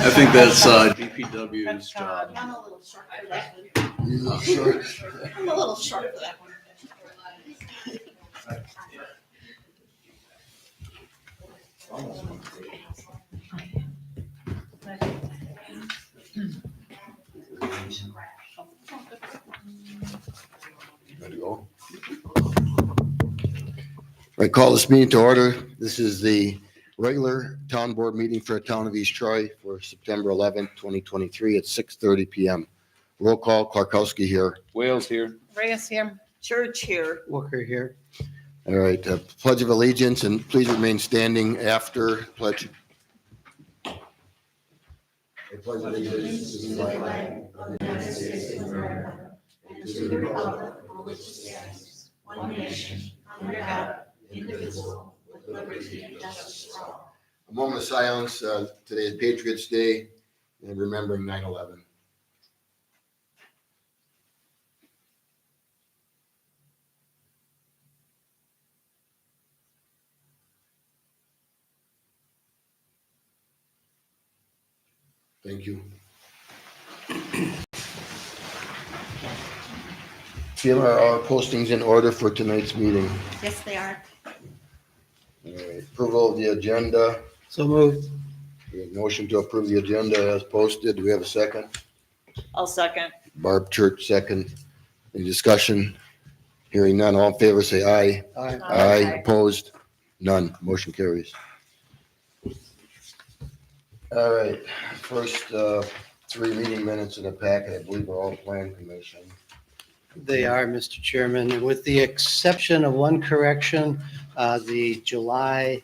I think that's DPW's job. I'm a little short for that one. I'm a little short for that one. Ready to go? I call this meeting to order. This is the regular town board meeting for the town of East Troy for September 11th, 2023 at 6:30 PM. Roll call, Clarkowski here. Wales here. Reyes here. Church here. Walker here. All right, Pledge of Allegiance, and please remain standing after pledge. I pledge allegiance to the flag of the United States of America and to the republic for which it stands, one nation, under God, indivisible, with liberty and justice for all. A moment of silence. Today is Patriots Day and remembering 9/11. Thank you. Feel our postings in order for tonight's meeting. Yes, they are. All right, approval of the agenda. So moved. We have motion to approve the agenda as posted. Do we have a second? I'll second. Barb Church, second. Any discussion? Hearing none, all in favor, say aye. Aye. Aye, opposed? None, motion carries. All right, first, three meeting minutes in the packet, I believe are all plan commission. They are, Mr. Chairman, and with the exception of one correction, the July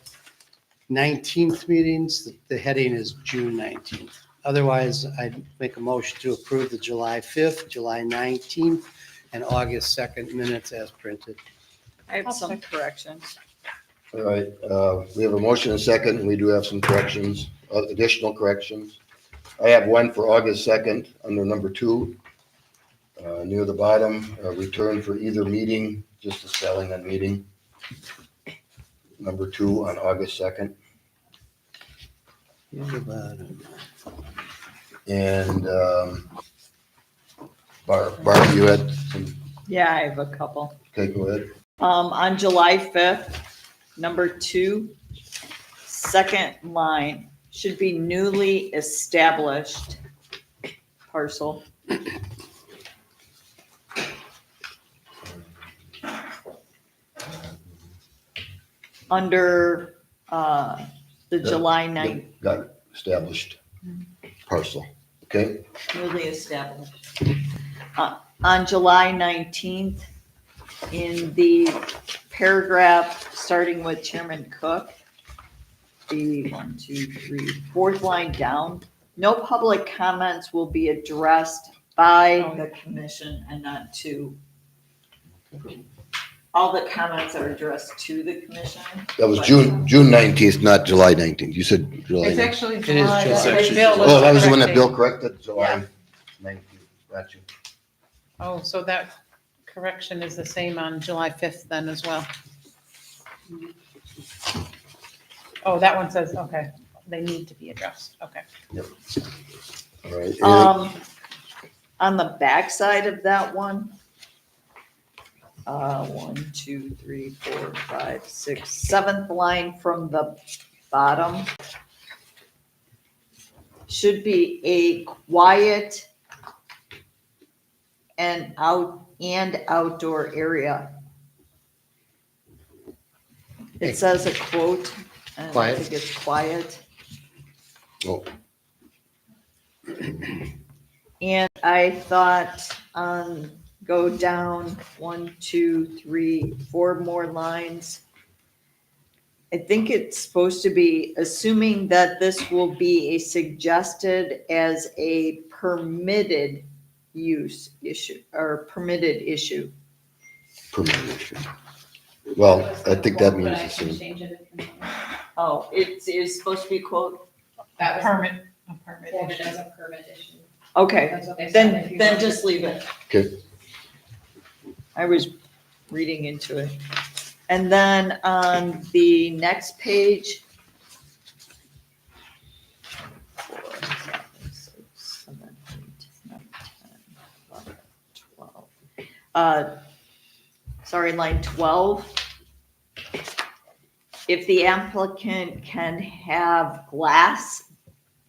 19th meetings, the heading is June 19th. Otherwise, I'd make a motion to approve the July 5th, July 19th, and August 2nd minutes as printed. I have some corrections. All right, we have a motion and a second, and we do have some corrections, additional corrections. I have one for August 2nd, under number 2, near the bottom, return for either meeting, just the spelling on meeting. Number 2 on August 2nd. And Barb, you had some, Yeah, I have a couple. okay, go ahead. On July 5th, number 2, second line should be newly established parcel. Under the July 9th, Got established parcel, okay? newly established. On July 19th, in the paragraph starting with Chairman Cook, the 4th line down, no public comments will be addressed by the commission and not to. All the comments are addressed to the commission. That was June 19th, not July 19th. You said July It's 19th. actually is July. July. That's what It's Bill actually was Oh, that was the one that correcting. Bill corrected, July 19th. Got you. Oh, so that correction is the same on July 5th then as well. Oh, that one says, okay, they need to be addressed. Okay. All right. On the backside of that one, 1, 2, 3, 4, 5, 6, 7th line from the bottom should be a quiet and outdoor area. It says a quote, and I Quiet. think it's quiet. Oh, And I thought, go down 1, 2, 3, 4 more lines. I think it's supposed to be assuming that this will be a suggested as a permitted use issue or permitted issue. permitted issue. Well, I think that means the same. Oh, it is supposed to be quote? That permit, a permit Quoted issue. as a permit issue. Okay, That's what they said. If you then want- just leave it. Okay. I was reading into it. And then on the next page. 4, 5, 6, 7, 8, 9, 10, 11, 12. Sorry, line 12. If the applicant can have glass,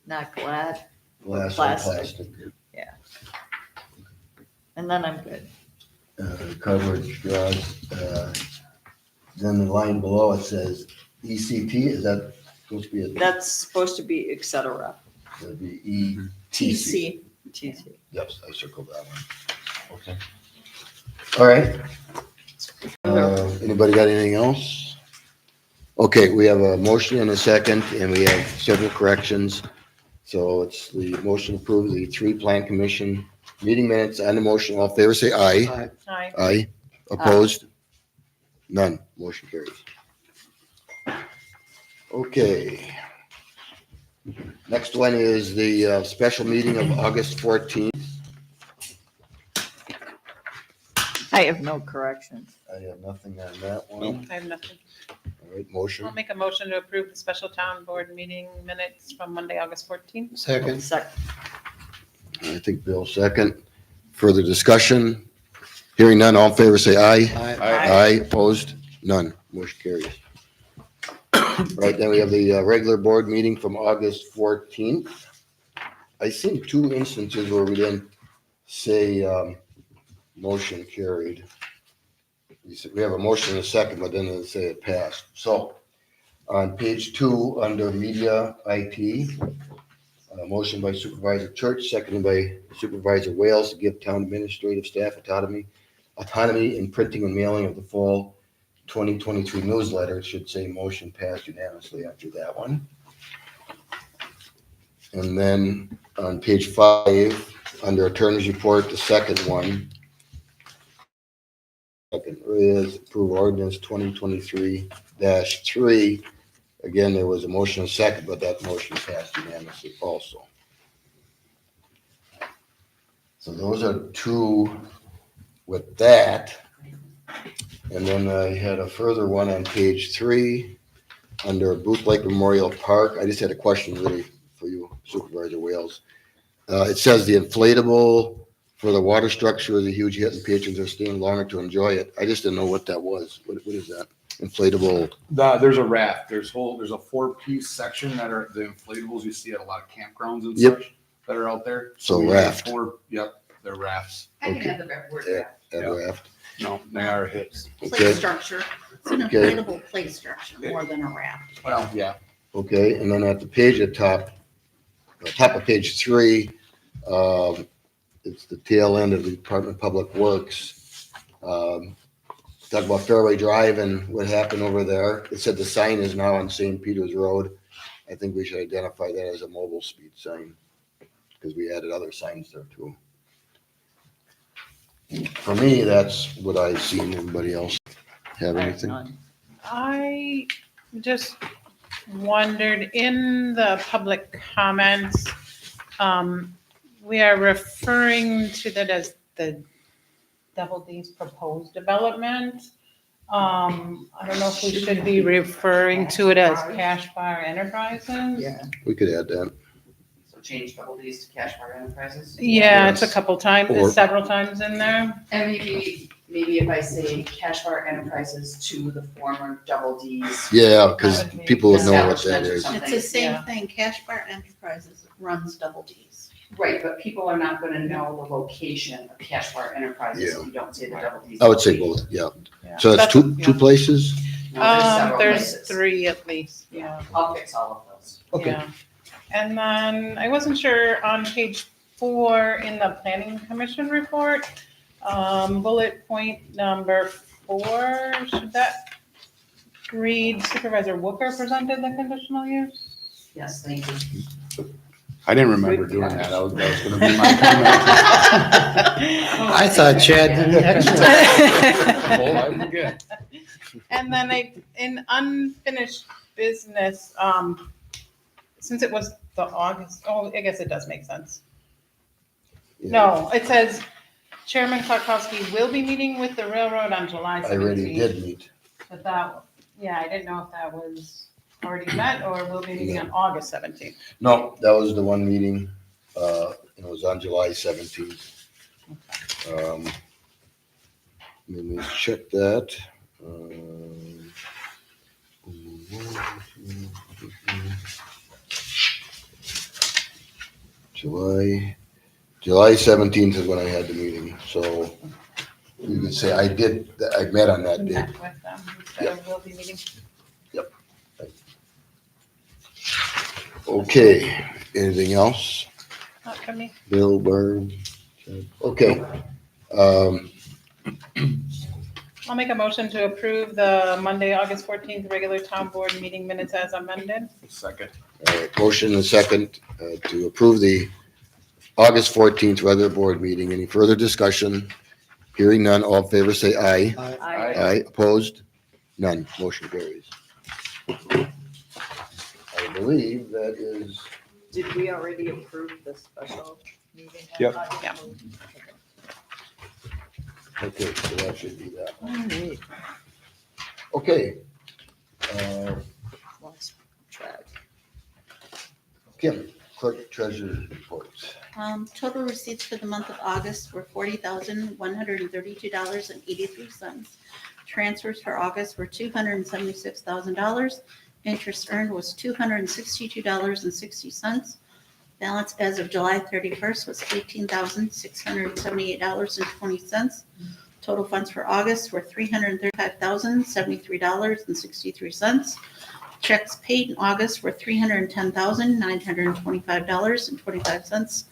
not glad, Glass or Plastic. plastic. and then I'm good. Coverage draws, then the line below it says ECT, is that supposed to be a? That's supposed to be et cetera. That'd be ETC. TC. Yes, I circled that one. Okay. All right. Anybody got anything else? Okay, we have a motion and a second, and we have several corrections. So it's the motion to approve the 3 plan commission meeting minutes and the motion. All in favor, say aye. Aye. Aye. Opposed? None. Motion carries. Okay. Next one is the special meeting of August 14th. I have no corrections. I have nothing on that one. I have nothing. All right, motion. I'll make a motion to approve the special town board meeting minutes from Monday, August 14th. Second. I think Bill second. Further discussion? Hearing none, all in favor say aye. Aye. Aye, opposed? None. Motion carries. Right, then we have the regular board meeting from August 14th. I seen 2 instances where we didn't say motion carried. We have a motion in a second, but then they say it passed. So on page 2, under media IT, motion by Supervisor Church, seconded by Supervisor Wales to give town administrative staff autonomy in printing and mailing of the fall 2023 newsletter. It should say motion passed unanimously after that one. And then on page 5, under attorney's report, the second one. Second is approve ordinance 2023-3. Again, there was a motion and a second, but that motion passed unanimously also. So those are 2 with that. And then I had a further one on page 3 under Booth Lake Memorial Park. I just had a question really for you, Supervisor Wales. It says the inflatable for the water structure is a huge hit and patrons are staying longer to enjoy it. I just didn't know what that was. What is that? Inflatable. There's a raft. There's a 4-piece section that are the inflatables you see at a lot of campgrounds and Yep. such that are out there. So we have raft. 4, yep, they're rafts. I can Okay. have the word Yeah. raft. That Yeah. raft. No, they are hits. Play Okay. structure. It's an Okay. inflatable play structure more than a raft. Well, yeah. Okay, and then at the page at top of page 3, it's the tail end of the Department of Public Works. Talk about Fairway Drive and what happened over there. It said the sign is now on St. Peter's Road. I think we should identify that as a mobile speed sign because we added other signs there too. For me, that's what I've seen. Everybody else have anything? None. I just wondered in the public comments, we are referring to that as the Double D's proposed development. I don't know if we should be referring to it as Cash Bar Enterprises. Yeah. We could add that. So change Double D's to Cash Bar Enterprises? Yeah, it's a Yes. couple times, Or- several times in there. And maybe if I say Cash Bar Enterprises to the former Double D's. Yeah, because That would be people would know what that establishment or is. something. It's the same Yeah. thing. Cash Bar Enterprises runs Double D's. Right, but people are not gonna know the location of Cash Bar Enterprises if you don't say the Double D's. I would say both, yeah. Yeah. So that's two Yeah. places? No, there's several There's places. 3 at least, yeah. I'll fix all of those. Okay. Yeah. And then I wasn't sure on page 4 in the planning commission report, bullet point number 4, should that read Supervisor Wooker presented the conditional use? Yes, thank you. I didn't remember doing that. That was gonna be my comment. I thought Chad did an excellent. Well, I forget. And then in unfinished business, since it was the August, I guess it does make sense. Yeah. No, it says Chairman Kwiatkowski will be meeting with the railroad on July 17th. I already did meet. But that, yeah, I didn't know if that was already met or will be meeting on August 17th. No, that was the one meeting, it was on July 17th. Let me check that. July 17th is when I had the meeting, so you could say I met on that day. Met with them, so we'll be meeting. Okay, anything else? Not for me. Bill, Bird? Okay. I'll make a motion to approve the Monday, August 14th regular town board meeting minutes as amended. Second. All right, motion and second to approve the August 14th regular board meeting. Any further discussion? Hearing none, all in favor say aye. I, Aye, opposed? None, motion carries. I believe that is, did we already approve the special meeting? Yep. Yeah. okay, so that should be that. All right, Okay. lost track. Kim, clerk treasurer's reports. Total receipts for the month of August were $40,132.83. Transfers for August were $276,000. Interest earned was $262.60. Balance as of July 31st was $18,678.20. Total funds for August were $335,073.63. Checks paid in August were $310,925.25,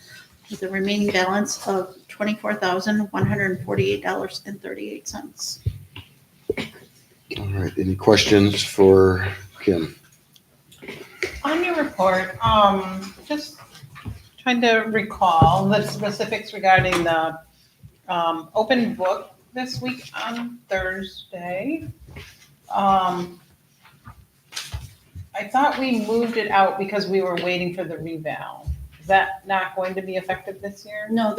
with a remaining balance of $24,148.38. All right, any questions for Kim? On your report, just trying to recall the specifics regarding the open book this week on Thursday. I thought we moved it out because we were waiting for the reval. Is that not going to be effective this year? No,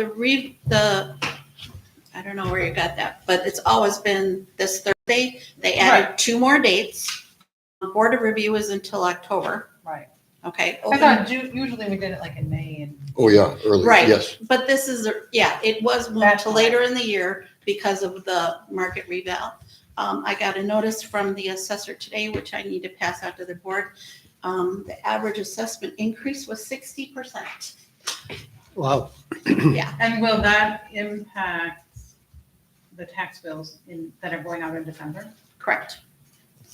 I don't know where you got that, but it's always been this Thursday. They added 2 more dates. Board of review is until October, Right. okay? I thought usually we did it like in May and. Oh, yeah, early, Right. yes. But this is, it was moved That's to later in the year because of the market reval. I got a notice from the assessor today, which I need to pass out to the board. The average assessment increase was 60%. Wow. And will that impact the tax bills that are going out in December? Correct.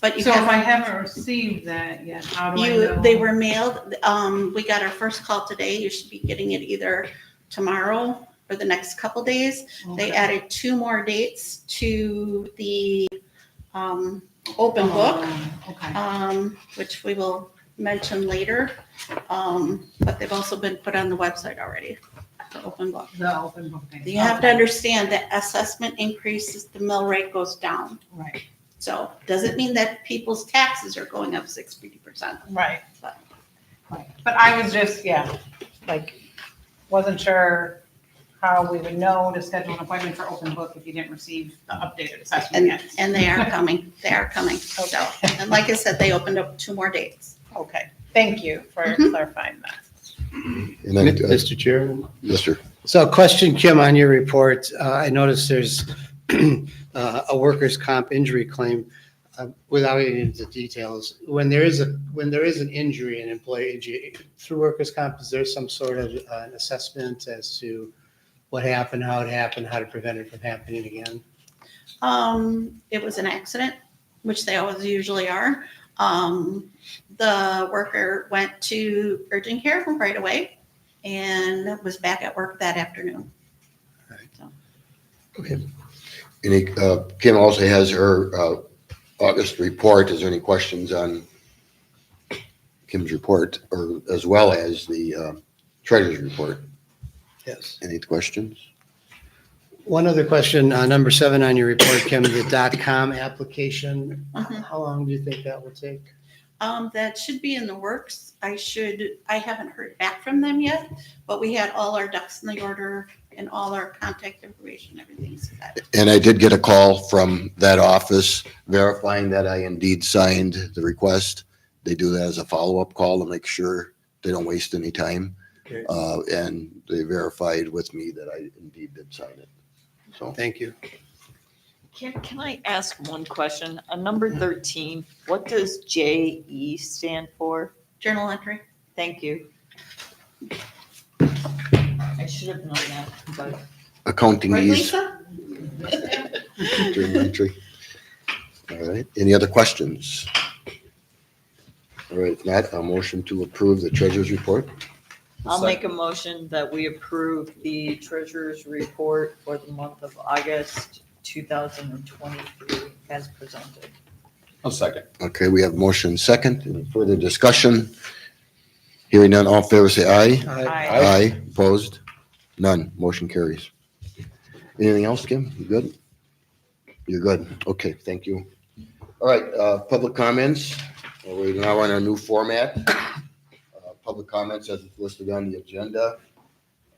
But you So if I have, haven't received that yet, how do I know? they were mailed, we got our first call today. You should be getting it either tomorrow or the next couple days. They Okay. added 2 more dates to the open book, Okay. which we will mention later. But they've also been put on the website already, the open book. The open book thing. You have to Okay. understand that assessment increases, the mill rate goes down. Right, So doesn't mean that people's taxes are going up 60%. right. But- Right. But I was just, wasn't sure how we would know to schedule an appointment for open book if you didn't receive the updated assessment And, yet. and they are coming, they are coming. So, and like I said, they opened up 2 more dates. Okay, thank you for Mhm. clarifying that. And then, Mr. Chairman. yes, sir. So question, Kim, on your report, I noticed there's a workers' comp injury claim. Without getting into details, when there is an injury, an employee injury through workers' comp, is there some sort of an assessment as to what happened, how to prevent it from happening again? It was an accident, which they always usually are. The worker went to urgent care right away and was back at work that afternoon. Okay. Any, Kim also has her August report. Is there any questions on Kim's report or as well as the treasurer's report? Yes. Any questions? One other question, number 7 on your report, Kim, the .com application. Mhm. How long do you think that will take? That should be in the works. I haven't heard back from them yet, but we had all our ducks in the order and all our contact information, everything's set. And I did get a call from that office verifying that I indeed signed the request. They do that as a follow-up call to make sure they don't waste any time. Okay. And they verified with me that I indeed did sign it. So, Thank you. Can I ask one question? On number 13, what does JE stand for? Journal entry. Thank you. I should have known that, but accounting Right, ease, Lisa? journal entry. All right, any other questions? All right, if not, a motion to approve the treasurer's report. I'll make a motion that we approve the treasurer's report for the month of August 2023 as presented. I'll second. Okay, we have motion second. Any further discussion? Hearing none, all in favor say aye. Aye. Opposed? None. Motion carries. Anything else, Kim? You good? You're good. Okay, thank you. All right, public comments. We're now on our new format. Public comments as it's listed on the agenda.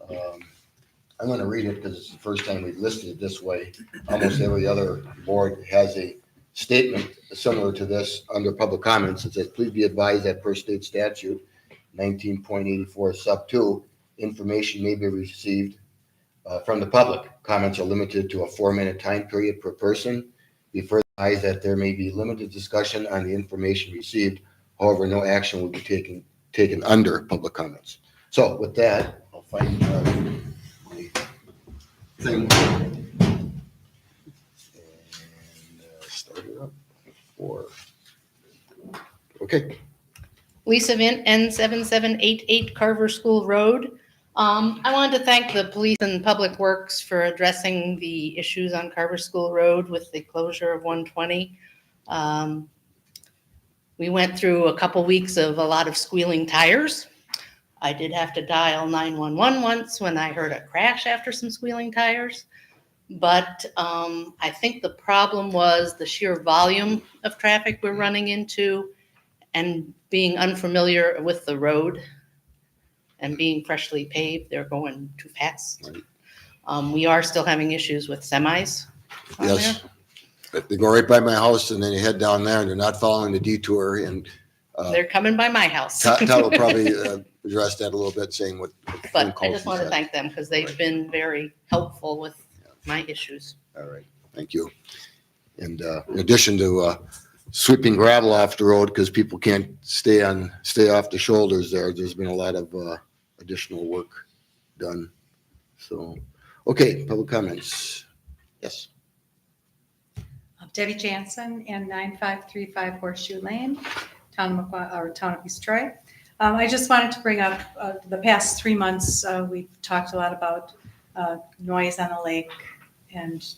I'm going to read it because it's the first time we've listed it this way. Almost every other board has a statement similar to this under public comments. It says, please be advised that per state statute 19.84 sub 2, information may be received from the public. Comments are limited to a 4-minute time period per person. Be further advised that there may be limited discussion on the information received. However, no action will be taken under public comments. So with that, I'll find my thing. And start it up for, okay. Lisa Vint, N7788 Carver School Road. I wanted to thank the police and public works for addressing the issues on Carver School Road with the closure of 120. We went through a couple weeks of a lot of squealing tires. I did have to dial 911 once when I heard a crash after some squealing tires. But I think the problem was the sheer volume of traffic we're running into and being unfamiliar with the road and being freshly paved. They're going too fast. Right. We are still having issues with semis on Yes. there. They go right by my house and then you head down there and they're not following the detour. And They're coming by my house. Todd will probably address that a little bit, saying what. But I just want to thank them because they've been very helpful with my issues. All right, thank you. And in addition to sweeping gravel off the road because people can't stay off the shoulders there's been a lot of additional work done. So, okay, public comments. Yes. Debbie Jansen, and 9535 Horseshoe Lane, town of East Troy. I just wanted to bring up the past 3 months, we've talked a lot about noise on the lake and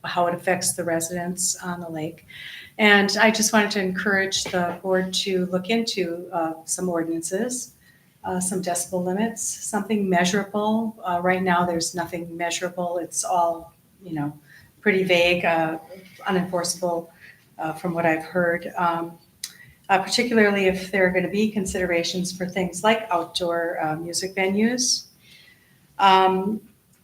how it affects the residents on the lake. And I just wanted to encourage the board to look into some ordinances, some decibel limits, something measurable. Right now, there's nothing measurable. It's all, pretty vague, unenforceable from what I've heard. Particularly if there are going to be considerations for things like outdoor music venues. When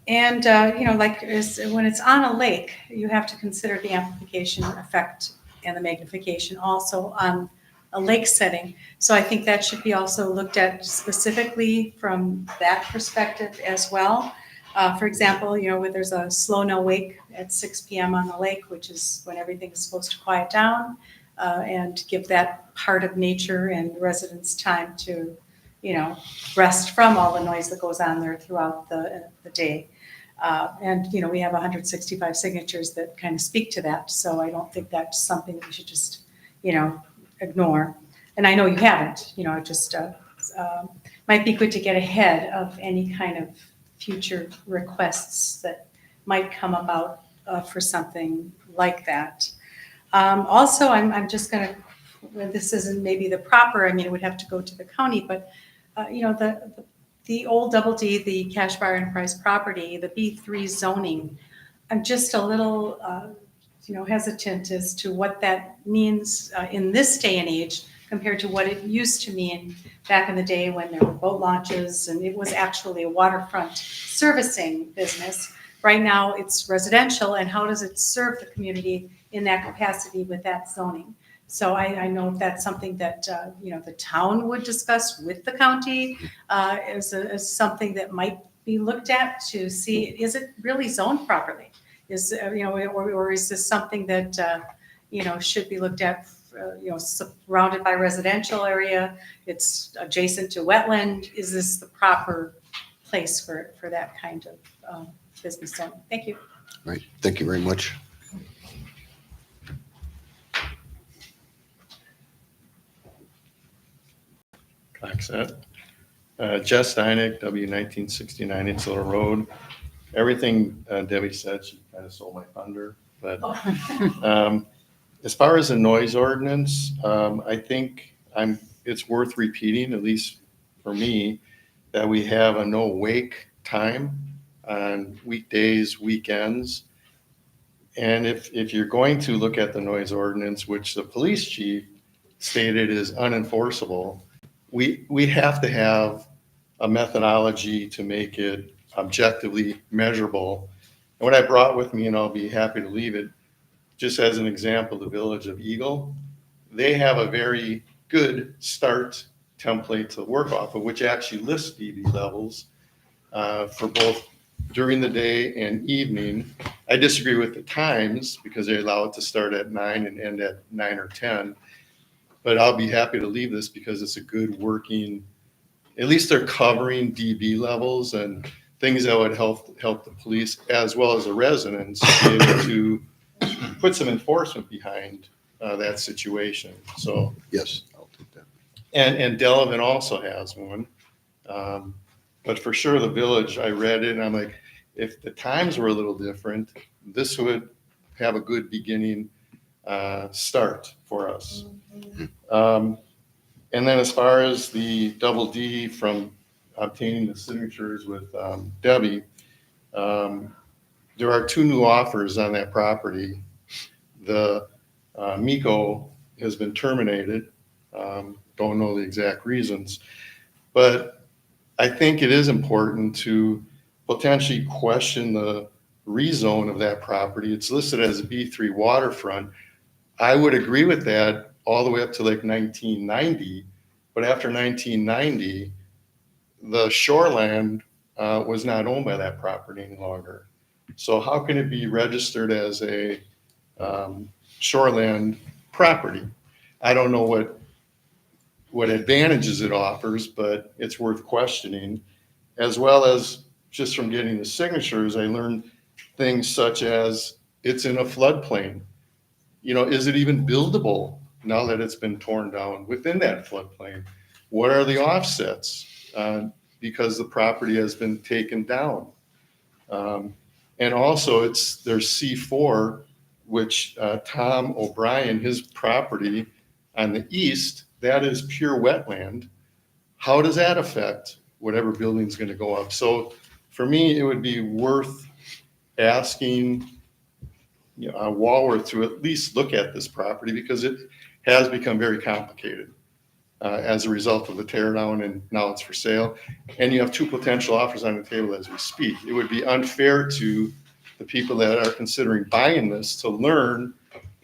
it's on a lake, you have to consider the amplification effect and the magnification also on a lake setting. So I think that should be also looked at specifically from that perspective as well. For example, where there's a slow no wake at 6 p.m. on the lake, which is when everything is supposed to quiet down and give that part of nature and residents time to, rest from all the noise that goes on there throughout the day. We have 165 signatures that kind of speak to that. So I don't think that's something that we should just, ignore. And I know you haven't, just might be good to get ahead of any kind of future requests that might come about for something like that. Also, I'm just going to, this isn't maybe the proper, it would have to go to the county, but the old Double D, the Cash Bar Enterprise property, the B3 zoning, I'm just a little, hesitant as to what that means in this day and age compared to what it used to mean back in the day when there were boat launches and it was actually a waterfront servicing business. Right now, it's residential, and how does it serve the community in that capacity with that zoning? So I know that's something that, the town would discuss with the county as something that might be looked at to see, is it really zoned properly? Or is this something that, should be looked at, surrounded by residential area, it's adjacent to wetland, is this the proper place for that kind of business zone? Thank you. Right, thank you very much. Claxett. Jess Steinig, W1969 Insular Road. Everything Debbie said, she kind of stole my thunder. But as far as the noise ordinance, I think it's worth repeating, at least for me, that we have a no wake time on weekdays, weekends. And if you're going to look at the noise ordinance, which the police chief stated is unenforceable, we have to have a methodology to make it objectively measurable. And what I brought with me, and I'll be happy to leave it, just as an example, the Village of Eagle, they have a very good start template to work off of, which actually lists dB levels for both during the day and evening. I disagree with the times because they allow it to start at 9 and end at 9 or 10. But I'll be happy to leave this because it's a good working, at least they're covering dB levels and things that would help the police as well as the residents be able to put some enforcement behind that situation. So Yes, I'll take that. and Delavan also has one. But for sure, the Village, I read it and I'm like, if the times were a little different, this would have a good beginning start for us. And then as far as the double D from obtaining the signatures with Debbie, there are 2 new offers on that property. The Miko has been terminated. Don't know the exact reasons, but I think it is important to potentially question the rezone of that property. It's listed as a B3 waterfront. I would agree with that all the way up to like 1990, but after 1990, the shoreland was not owned by that property any longer. So how can it be registered as a shoreland property? I don't know what advantages it offers, but it's worth questioning. As well as just from getting the signatures, I learned things such as it's in a floodplain. Is it even buildable now that it's been torn down within that floodplain? What are the offsets? Because the property has been taken down. And also there's C4, which Tom O'Brien, his property on the east, that is pure wetland. How does that affect whatever building's going to go up? So for me, it would be worth asking Walworth to at least look at this property because it has become very complicated as a result of the tear down, and now it's for sale. And you have 2 potential offers on the table as we speak. It would be unfair to the people that are considering buying this to learn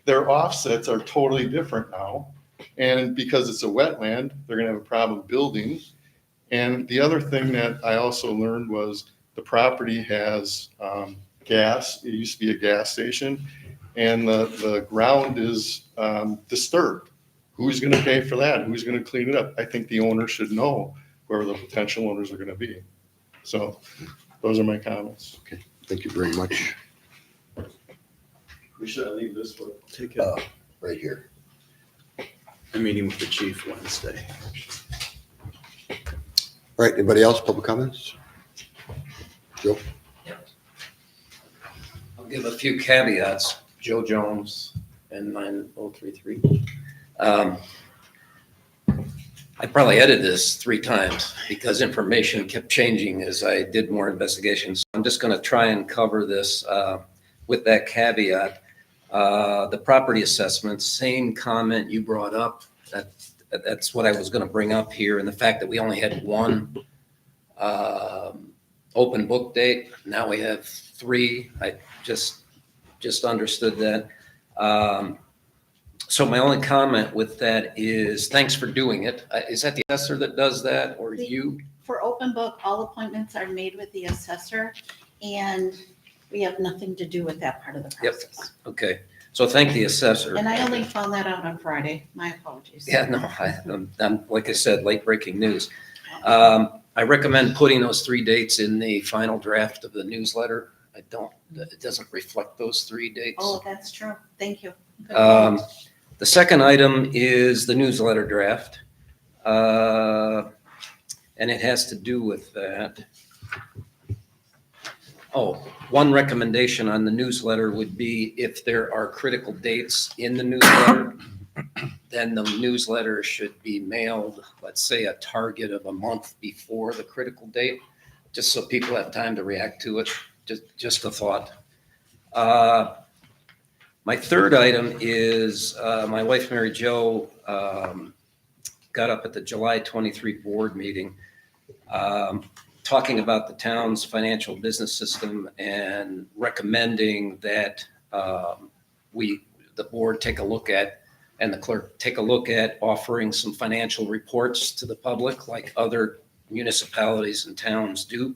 their offsets are totally different now. And because it's a wetland, they're going to have a problem building. And the other thing that I also learned was the property has gas. It used to be a gas station, and the ground is disturbed. Who's going to pay for that? Who's going to clean it up? I think the owner should know where the potential owners are going to be. So those are my comments. Okay, thank you very much. We should leave this one. Take it. Right here. I'm meeting with the chief Wednesday. All right, anybody else, public comments? Joe? I'll give a few caveats. Joe Jones, N9033. I probably edited this 3 times because information kept changing as I did more investigations. I'm just going to try and cover this with that caveat. The property assessment, same comment you brought up, that that's what I was going to bring up here, and the fact that we only had one open book date. Now we have 3. I just understood that. So my only comment with that is thanks for doing it. Is that the assessor that does that, or you? For open book, all appointments are made with the assessor, and we have nothing to do with that part of the Yep. process. Okay, so thank the assessor. And I only found that out on Friday. My apologies. Yeah, no, I'm like I said, late breaking news. I recommend putting those 3 dates in the final draft of the newsletter. It doesn't reflect those 3 dates. Oh, that's true. Thank you. Good Um, point. The second item is the newsletter draft. And it has to do with that. Oh, one recommendation on the newsletter would be if there are critical dates in the newsletter, then the newsletter should be mailed, let's say, a target of a month before the critical date, just so people have time to react to it. Just a thought. My third item is my wife, Mary Jo, got up at the July 23 board meeting talking about the town's financial business system and recommending that the board take a look at, and the clerk take a look at offering some financial reports to the public like other municipalities and towns do.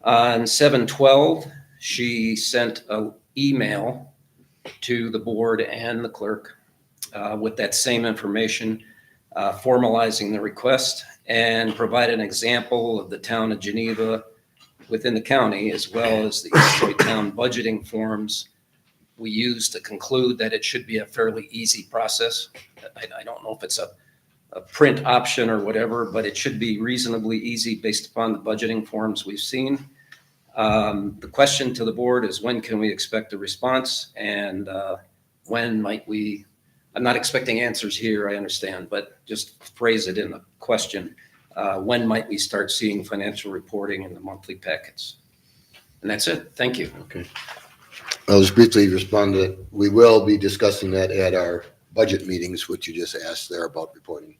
On 7/12, she sent an email to the board and the clerk with that same information, formalizing the request, and provide an example of the town of Geneva within the county, as well as the East Troy Town budgeting forms we use to conclude that it should be a fairly easy process. I don't know if it's a print option or whatever, but it should be reasonably easy based upon the budgeting forms we've seen. The question to the board is, when can we expect a response, and when might we? I'm not expecting answers here, I understand, but just phrase it in a question. When might we start seeing financial reporting in the monthly packets? And that's it. Thank you. Okay. I'll just briefly respond to that. We will be discussing that at our budget meetings, which you just asked there about reporting.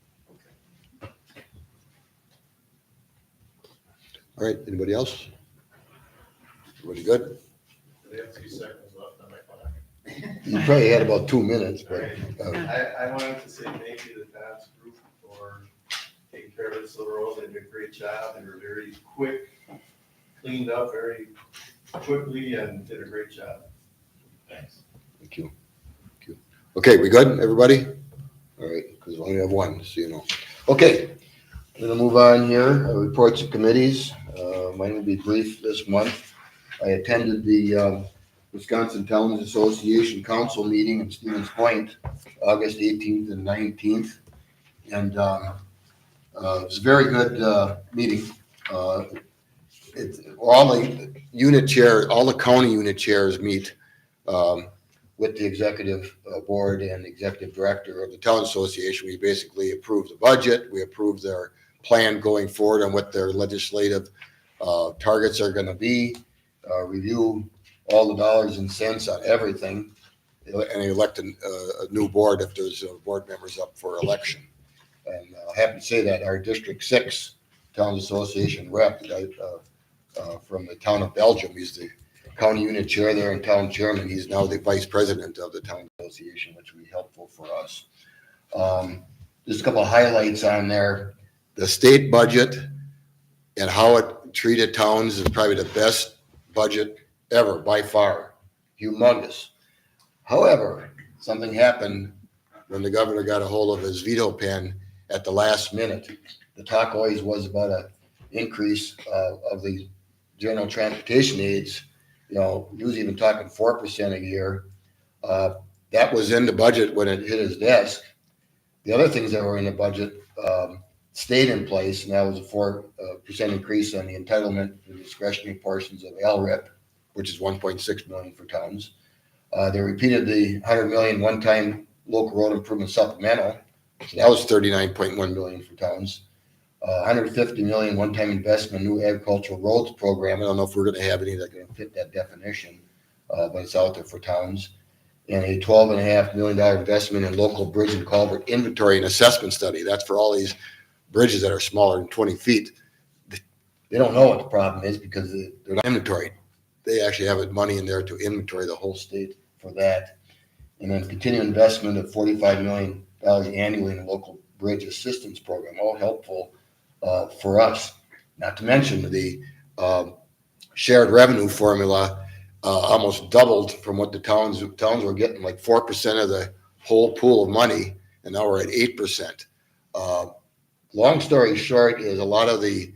All right, anybody else? Everybody good? I have 2 seconds left on my clock. You probably had about 2 minutes, but. I wanted to say thank you to Todd's group for taking care of this little road. They did a great job. They were very quick, cleaned up very quickly, and did a great job. Thanks. Thank you. Thank you. Okay, we good, everybody? All right, because we only have one, so you know. Okay, I'm gonna move on here. Reports of committees. Mine will be brief this month. I attended the Wisconsin Towns Association Council meeting in Stevens Point, August 18th and 19th. And it was a very good meeting. All the unit chairs, all the county unit chairs meet with the executive board and executive director of the town association. We basically approve the budget. We approve their plan going forward on what their legislative targets are going to be, review all the dollars and cents on everything, and elect a new board if there's board members up for election. And happy to say that our District 6 Towns Association rep from the town of Belgium, he's the county unit chair there and town chairman. He's now the vice president of the town association, which will be helpful for us. Just a couple of highlights on there. The state budget and how it treated towns is probably the best budget ever by far. Humongous. However, something happened when the governor got a hold of his veto pen at the last minute. The talk always was about an increase of the general transportation aids. You know, he was even talking 4% a year. That was in the budget when it hit his desk. The other things that were in the budget stayed in place, and that was a 4% increase on the entitlement for discretionary portions of LRIP, which is 1.6 million for towns. They repeated the 100 million one-time local road improvement supplemental. So that was 39.1 million for towns. 150 million one-time investment in new agricultural roads program. I don't know if we're going to have any that are going to fit that definition, but it's out there for towns. and a $12.5 million investment in local bridge and culvert inventory and assessment study. That's for all these bridges that are smaller than 20 feet. They don't know what the problem is because they're not inventoried. They actually have money in there to inventory the whole state for that. And then continued investment of $45 million annually in the local bridge assistance program, all helpful for us. Not to mention the shared revenue formula almost doubled from what the towns were getting, like 4% of the whole pool of money, and now we're at 8%. Long story short is a lot of the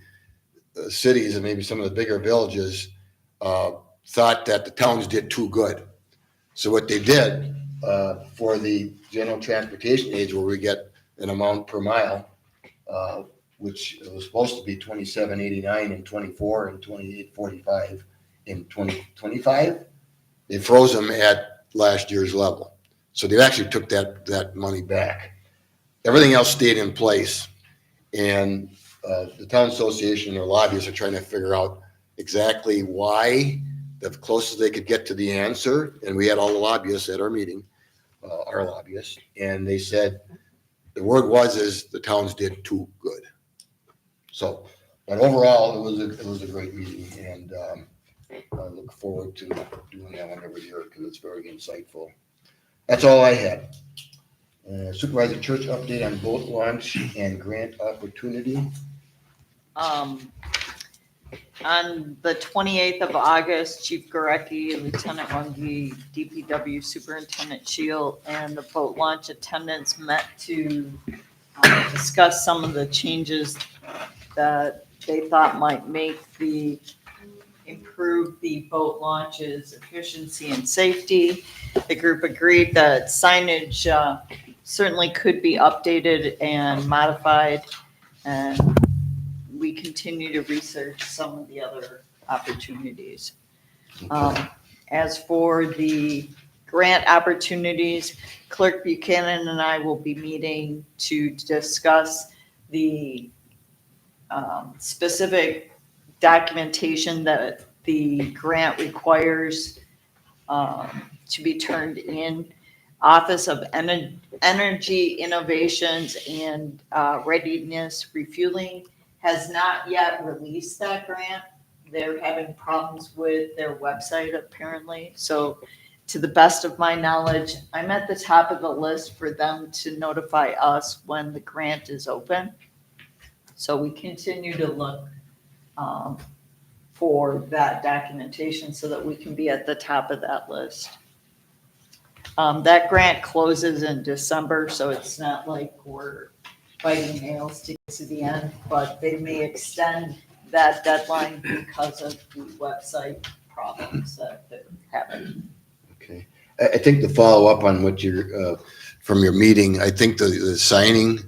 cities and maybe some of the bigger villages thought that the towns did too good. So what they did for the general transportation aids, where we get an amount per mile, which was supposed to be $27.89 in 24 and $28.45 in 2025, they froze them at last year's level. So they actually took that money back. Everything else stayed in place, and the town association or lobbyists are trying to figure out exactly why, the closest they could get to the answer. And we had all the lobbyists at our meeting, our lobbyists, and they said the word is the towns did too good. So, but overall, it was a great meeting, and I look forward to doing that one every year because it's very insightful. That's all I had. Supervisor Church update on boat launch and grant opportunity. On the 28th of August, Chief Gorecki, Lieutenant Runge, DPW Superintendent Shield, and the boat launch attendants met to discuss some of the changes that they thought might improve the boat launch's efficiency and safety. The group agreed that signage certainly could be updated and modified, and we continue to research some of the other opportunities. As for the grant opportunities, Clerk Buchanan and I will be meeting to discuss the specific documentation that the grant requires to be turned in. Office of Energy Innovations and Readiness Refueling has not yet released that grant. They're having problems with their website apparently. So to the best of my knowledge, I'm at the top of the list for them to notify us when the grant is open. So we continue to look for that documentation so that we can be at the top of that list. That grant closes in December, so it's not like we're fighting nails to get to the end, but they may extend that deadline because of the website problems that they're having. Okay. I think to follow up on what from your meeting, I think the signing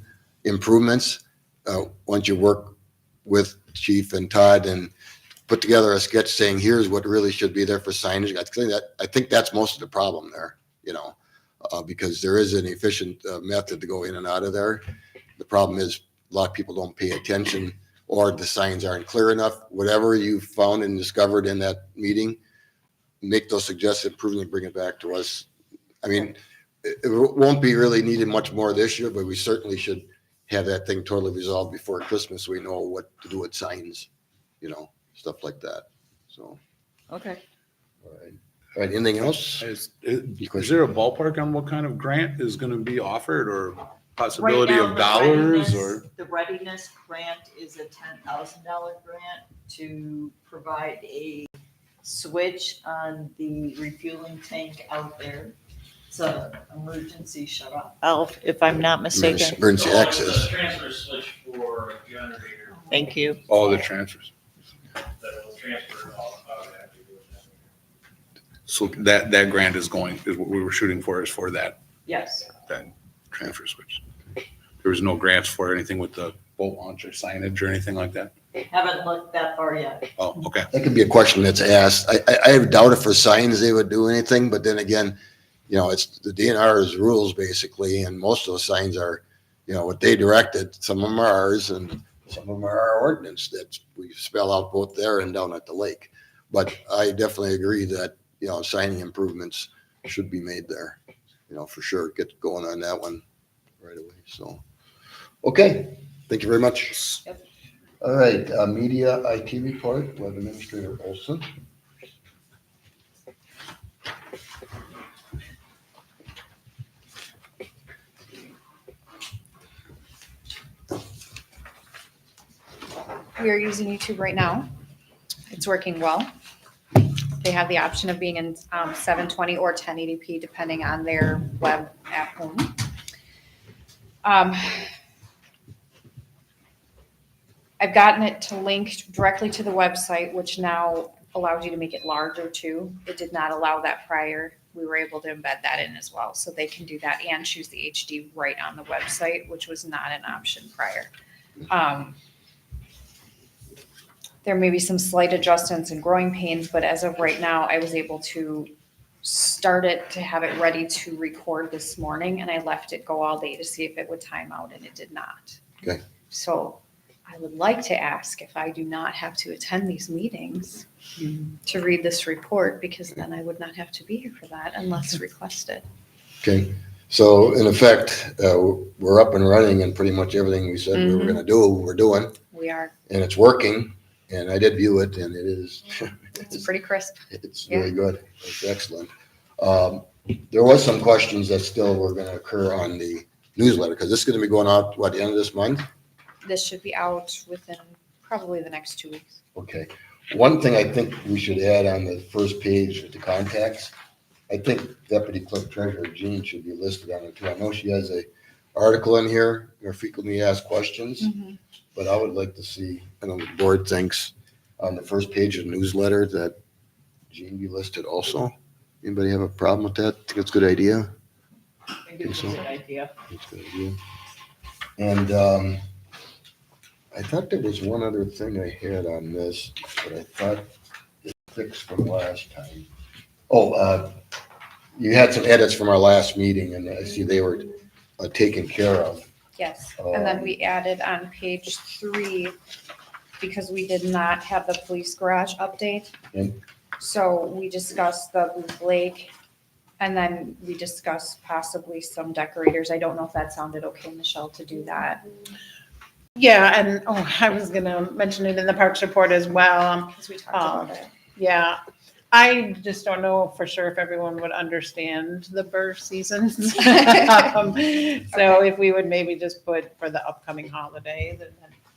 improvements, once you work with Chief and Todd and put together a sketch saying, here's what really should be there for signage. I think that's most of the problem there, because there is an efficient method to go in and out of there. The problem is a lot of people don't pay attention, or the signs aren't clear enough. Whatever you found and discovered in that meeting, make those suggested improvements, bring it back to us. I mean, it won't be really needed much more this year, but we certainly should have that thing totally resolved before Christmas. So we know what to do with signs, stuff like that. So, Okay. all right. Anything else? Is there a ballpark on what kind of grant is going to be offered, or possibility Right now, of dollars, the or? The readiness grant is a $10,000 grant to provide a switch on the refueling tank out there. It's an emergency shut off, if I'm not mistaken. Emergency access. Transfer switch for generator Thank you. All the transfers. that will transfer all automatically. So that grant is what we were shooting for, is for that Yes. transfer switch. There was no grants for anything with the boat launch or signage or anything like that? Haven't looked that far yet. Oh, okay. That could be a question that's asked. I doubt if for signs they would do anything, but then again, it's the DNR's rules basically, and most of those signs are, what they directed. Some of them are ours, and some of them are our ordinance that we spell out both there and down at the lake. But I definitely agree that, signing improvements should be made there, for sure. Get going on that one right away, so. Okay, thank you very much. Yep. All right, media IT report, Web Administrator Olson. We are using YouTube right now. It's working well. They have the option of being in 720 or 1080p depending on their web at home. I've gotten it to link directly to the website, which now allows you to make it larger too. It did not allow that prior. We were able to embed that in as well. So they can do that and choose the HD right on the website, which was not an option prior. There may be some slight adjustments and growing pains, but as of right now, I was able to start it to have it ready to record this morning, and I left it go all day to see if it would time out, and it did not. Okay. So I would like to ask if I do not have to attend these meetings to read this report, because then I would not have to be here for that unless requested. Okay, so in effect, we're up and running and pretty much everything we said we were gonna do, we're doing, We are, and it's working. And I did view it and it is, it's pretty crisp. it's really good. It's excellent. There was some questions that still were gonna occur on the newsletter, because this is gonna be going out, what, the end of this month? This should be out within probably the next 2 weeks. Okay. One thing I think we should add on the first page with the contacts, I think Deputy Clerk Treasurer Jean should be listed on it too. I know she has a article in here, or frequently asked questions, but I would like to see, I know the board thinks, on the first page of the newsletter that Jean be listed also. Anybody have a problem with that? Think it's a good idea? I think it's a good idea. It's a good idea. And I thought there was one other thing I had on this, but I thought it fixed from last time. Oh, you had some edits from our last meeting, and I see they were taken care of. Yes, and then we added on page 3, because we did not have the police garage update. Okay. So we discussed the Booth Lake, and then we discussed possibly some decorators. I don't know if that sounded okay, Michelle, to do that. Yeah, and I was gonna mention it in the Parks report as well. Because we talked about it. Yeah, I just don't know for sure if everyone would understand the burr seasons. So if we would maybe just put for the upcoming holiday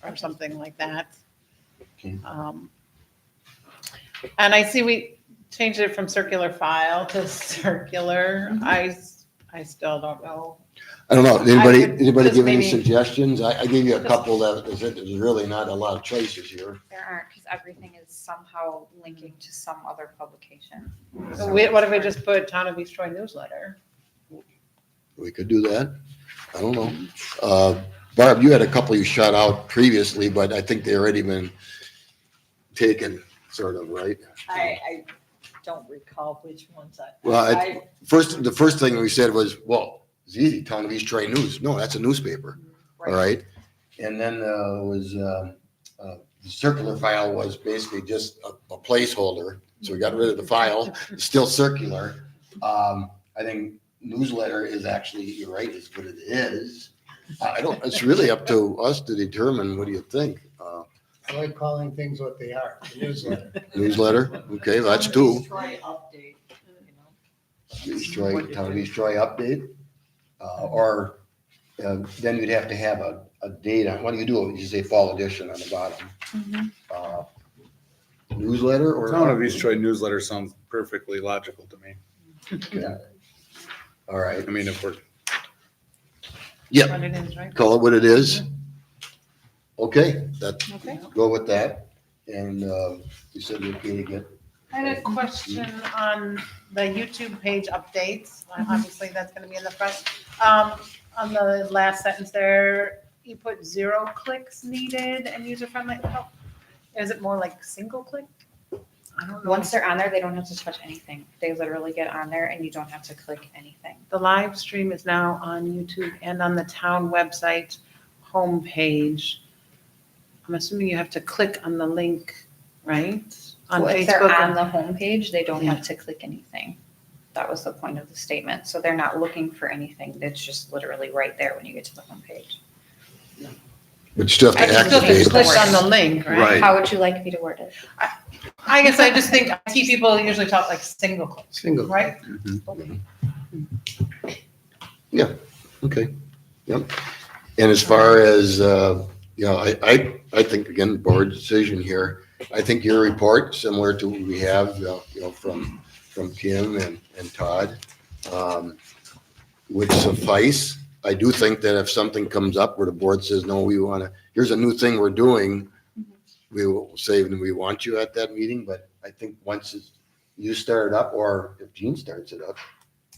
or something like that. Okay. And I see we changed it from circular file to circular. I still don't know. I don't know, anybody would give just any maybe- suggestions? I gave you a couple that, there's really not a lot of choices here. There aren't, because everything is somehow linking to some other publication. So what if we just put Town of East Troy newsletter? We could do that. I don't know. Barb, you had a couple you shot out previously, but I think they already been taken, sort of, right? I don't recall which ones Well, I, the first thing we said was, well, it's easy, Town of East Troy News. No, that's a newspaper, all right? And then was, the circular file was basically just a placeholder. So we got rid of the file, it's still circular. I think newsletter is actually, you're right, is what it is. It's really up to us to determine, what do you think? I like calling things what they are, newsletter. Newsletter, okay, that's two. Troy update, East Troy, Town of East Troy update. Or then you'd have to have a date on, what do you do? You say fall edition on the bottom. Newsletter or? Town of East Troy newsletter sounds perfectly logical to me. Yeah. All right, I mean, if we're, yep, What it is, right? call it what it is. Okay, Okay. go with that. And you said you're okay to get, I had a question on the YouTube page updates. Obviously, that's gonna be in the front. On the last sentence there, you put 0 clicks needed and user-friendly. Oh, is it more like single click? I don't know. Once they're on there, they don't have to touch anything. They literally get on there and you don't have to click anything. The live stream is now on YouTube and on the town website homepage. I'm assuming you have to click on the link, right? On Well, if they're on Facebook. the homepage, they don't have to click anything. That was the point of the statement. So they're not looking for anything. It's just literally right there when you get to the homepage. But you still have I to can still activate. Click on the link, right? Right. How would you like me to word it? I guess I just think IT people usually talk like single click, Single. right? Okay, yep. And as far as, I think, again, board decision here. I think your report, similar to what we have, from Kim and Todd, would suffice. I do think that if something comes up where the board says, no, here's a new thing we're doing, we will say, we want you at that meeting, but I think once you start it up, or if Gene starts it up,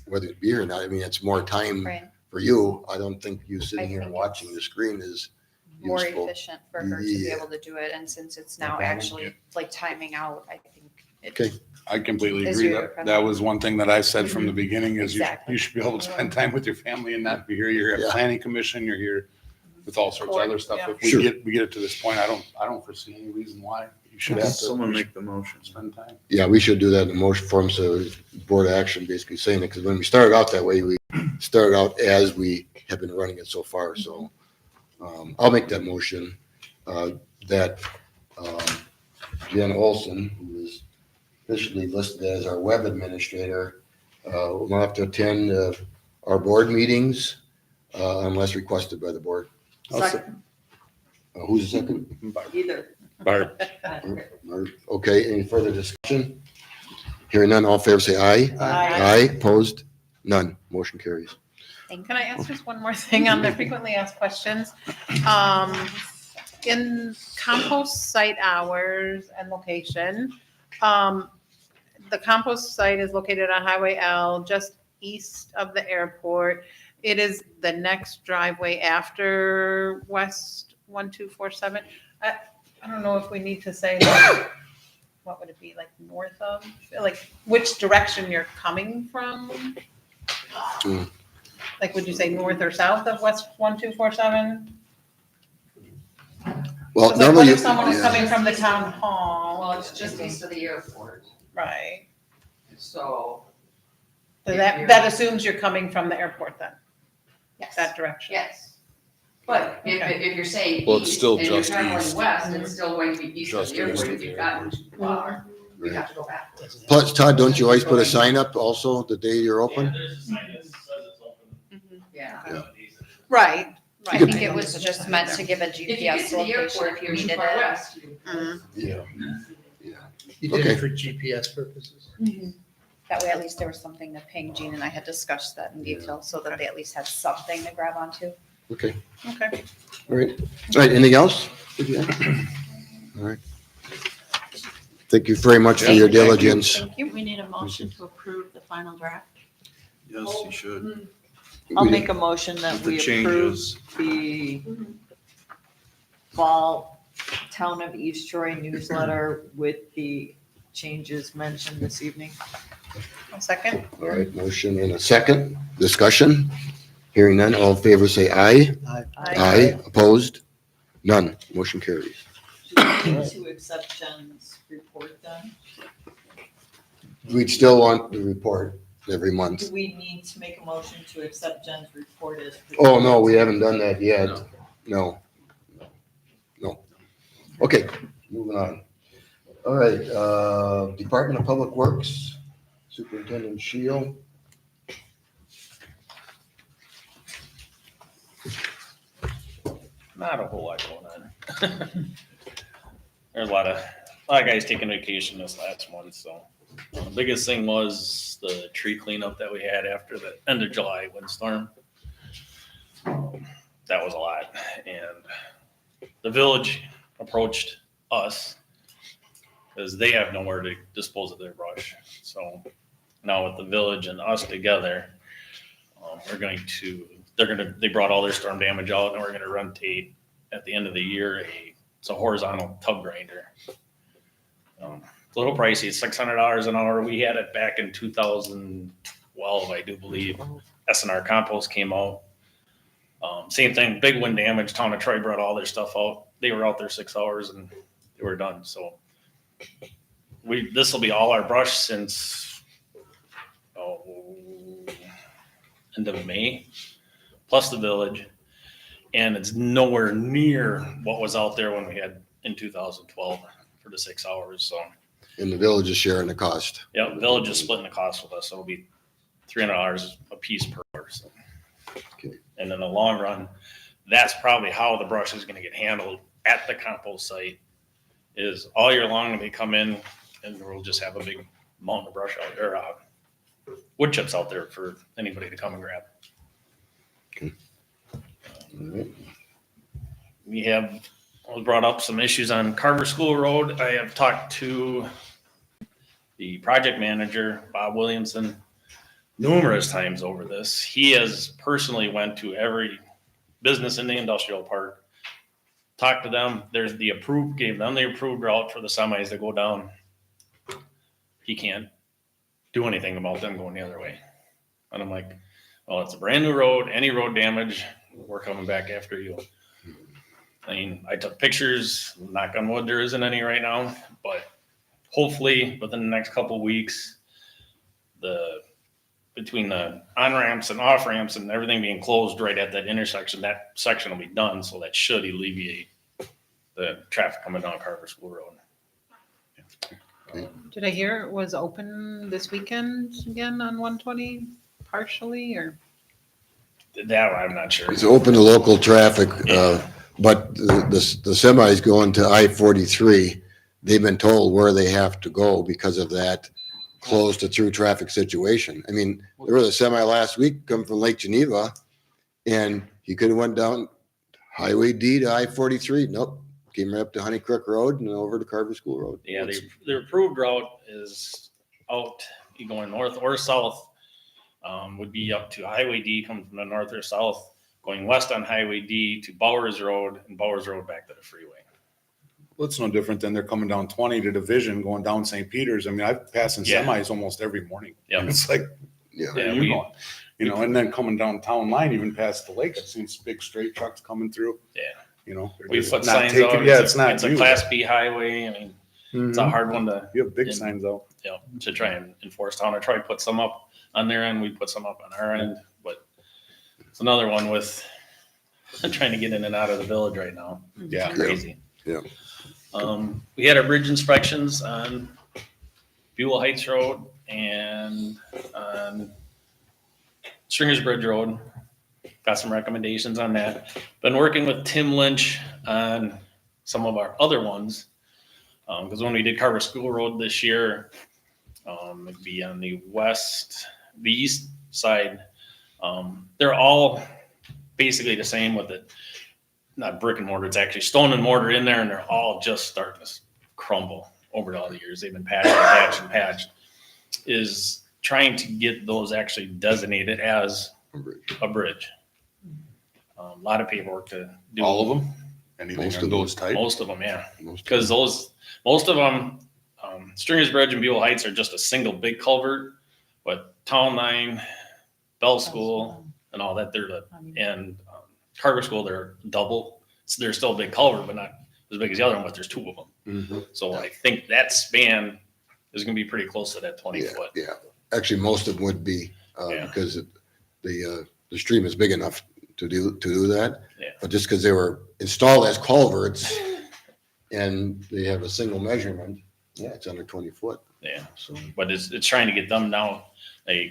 whether it be or not, I mean, it's more time Right. for you. I don't think you sitting I here and think watching it's the screen is More useful. efficient for her to be Yeah. able to do it. And since it's now Okay. actually like timing out, I think Okay. I completely Is agree. your That was one thing that I said from the beginning is Exactly. you should be able to spend time with your family and not be here. You're at Yeah. planning commission, you're here with all sorts of other stuff. Yeah. If we Sure. get it to this point, I don't foresee any reason why you should have to. Someone make the motion. Spend time. Yeah, we should do that in the motion form, so board action basically saying it, because when we started out that way, we started out as we have been running it so far, so. I'll make that motion, that Jen Olson, who is officially listed as our web administrator, will not have to attend our board meetings unless requested by the board. Second, Who's the second? either. Barb. Okay, any further discussion? Hearing none, all in favor say aye. Aye. Opposed? None. Motion carries. Can I ask just one more thing on the frequently asked questions? In compost site hours and location, the compost site is located on Highway L, just east of the airport. It is the next driveway after West 1247. I don't know if we need to say, like, what would it be, like north of, like which direction you're coming from? Mm. Like, would you say north or south of West 1247? Well, Like, what normally, if someone was yeah. coming from the town hall? Well, it's just east of the airport, Right. so, So that assumes you're coming from the airport then, yes, that direction? yes. But Okay. if you're saying Well, it's east still and you're just traveling east. west, it's still going to be east of Just the airport. east If of you've the gotten too far, you Mm-hmm. have to go backwards. Plus, Todd, don't you always put a sign up also the day you're Yeah, open? there's a sign that says it's open. Yeah. Yeah. Right. I think it was just meant to give a If you get GPS to the location airport, if if you you're too needed far it. west, you. Mhm. Yeah. You did Okay. it for GPS purposes? That way at least there was something to ping. Gene and I had discussed that in detail so that they at least had something to grab onto. Okay, Okay. all right. All right, anything else? Did you have? All right. Thank you very much for your diligence. Thank you. We need a motion to approve the final draft. Yes, you should. I'll make a motion that With the we approve changes. the fall Town of East Troy newsletter with the changes mentioned this evening. A second. All right, motion and a second. Discussion? Hearing none, all in favor say aye. Aye. Opposed? None. Motion carries. Do we need to accept Jen's report then? We'd still want the report every month. Do we need to make a motion to accept Jen's report as? Oh, no, we haven't done that yet. No. No. Okay, moving on. All right, Department of Public Works, Superintendent Shield. Not a whole lot going on. There's a lot of guys taking vacation this last month, so the biggest thing was the tree cleanup that we had after the end of July windstorm. That was a lot, and the village approached us because they have nowhere to dispose of their brush. So now with the village and us together, they brought all their storm damage out, and we're gonna rotate at the end of the year it's a horizontal tub grinder. It's a little pricey, it's $600 an hour. We had it back in 2012, I do believe. SNR Compost came out. Same thing, big wind damage. Town of Troy brought all their stuff out. They were out there 6 hours and they were done. So this will be all our brush since end of May, plus the village. And it's nowhere near what was out there when we had in 2012 for the 6 hours. So, And the village is sharing the cost. yeah, the village is splitting the cost with us. So it'll be $300 a piece per person. Okay. And in the long run, that's probably how the brush is going to get handled at the compost site. Is all year long they come in and we'll just have a big mountain of brush out there, wood chips out there for anybody to come and grab. We have brought up some issues on Carver School Road. I have talked to the project manager, Bob Williamson, numerous times over this. He has personally went to every business in the industrial park, talked to them. There's the approved, gave them the approved route for the semis to go down. He can't do anything about them going the other way. And I'm like, well, it's a brand new road, any road damage, we're coming back after you. I mean, I took pictures, knock on wood, there isn't any right now, but hopefully within the next couple of weeks, between the on-ramps and off-ramps and everything being closed right at that intersection, that section will be done, so that should alleviate the traffic coming down Carver School Road. Did I hear it was open this weekend again on 120 partially, or? That I'm not sure. It's open to local traffic, Yeah. but the semis going to I-43, they've been told where they have to go because of that closed to through traffic situation. I mean, there was a semi last week come from Lake Geneva and he could have went down Highway D to I-43. Nope. Came right up to Honey Creek Road and over to Carver School Road. Yeah, the approved route is out, you going north or south, would be up to Highway D, coming from the north or south, going west on Highway D to Bowers Road, and Bowers Road back to the freeway. Well, it's no different than they're coming down 20 to Division, going down St. Peter's. I mean, I've passing Yeah. semis almost every morning. Yeah. And it's like, Yeah. Yeah, you know, and then coming down town line, even past the lake, I've seen big straight trucks coming through. Yeah. You know, they're We just put not signs taking- out. Yeah, it's not. It's a you. Class B highway. I mean, it's a Mhm. hard one to, You have big and- signs out. to try and enforce town. I try to put some up on their end, we put some up on our end, but it's another one with trying to get in and out of the village right now. Yeah. Crazy. Yeah. We had our bridge inspections on Buell Heights Road and on Stringers Bridge Road. Got some recommendations on that. Been working with Tim Lynch on some of our other ones. Because when we did Carver School Road this year, it'd be on the east side. They're all basically the same with it. Not brick and mortar, it's actually stone and mortar in there, and they're all just starting to crumble over all the years. They've been patched. Is trying to get those actually designated as a bridge. A lot of paperwork to do. All of them? Anything Most on of them. those type? Most of them, yeah. Most- Because most of them, Stringers Bridge and Buell Heights are just a single big culvert, but Town Line, Bell School, and all that, and Carver School, they're double. So they're still a big culvert, but not as big as the other one, but there's two of them. Mhm. So I think that span is gonna be pretty close to that 20 Yeah, foot. yeah. Actually, most of them would be, Yeah. because the stream is big enough to do that. Yeah. But just because they were installed as culverts and they have a single measurement, yeah, it's under 20 foot. Yeah, So, but it's trying to get them now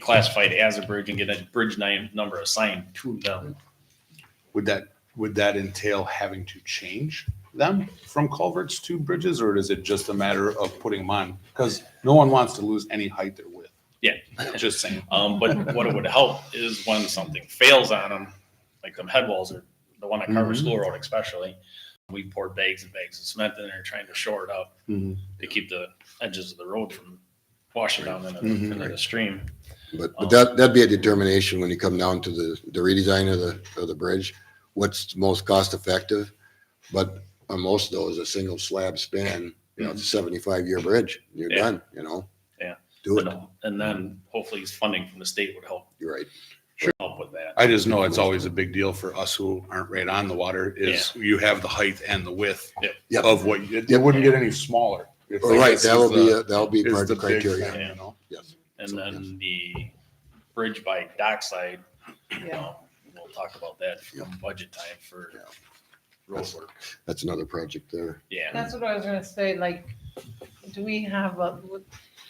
classified as a bridge and get a bridge number assigned to them. Would that entail having to change them from culverts to bridges, or is it just a matter of putting them on? Because no one wants to lose any height or width. Yeah. Just saying. But what it would help is when something fails on them, like them head walls or the one at Carver Mhm. School Road especially, we poured bags and bags of cement in there trying to shore it up Mhm. to keep the edges of the road from washing down Mhm. into the stream. but that'd be a determination when you come down to the redesign of the bridge, what's most cost effective. But on most of those, a single slab span, it's a 75-year bridge, you're Yeah. done, Yeah. Do it. And then hopefully funding from the state would help You're right. help with that. I just know it's always a big deal for us who aren't right on the water is you have the height and the width Yep. of what it wouldn't get any smaller. It's like Right, this that'll is be is part of the the big criteria, thing, you know? yes. And So, then the bridge by dockside, Yeah. We'll talk about that from budget time for road work. That's another project there. Yeah. That's what I was gonna say, like, do we have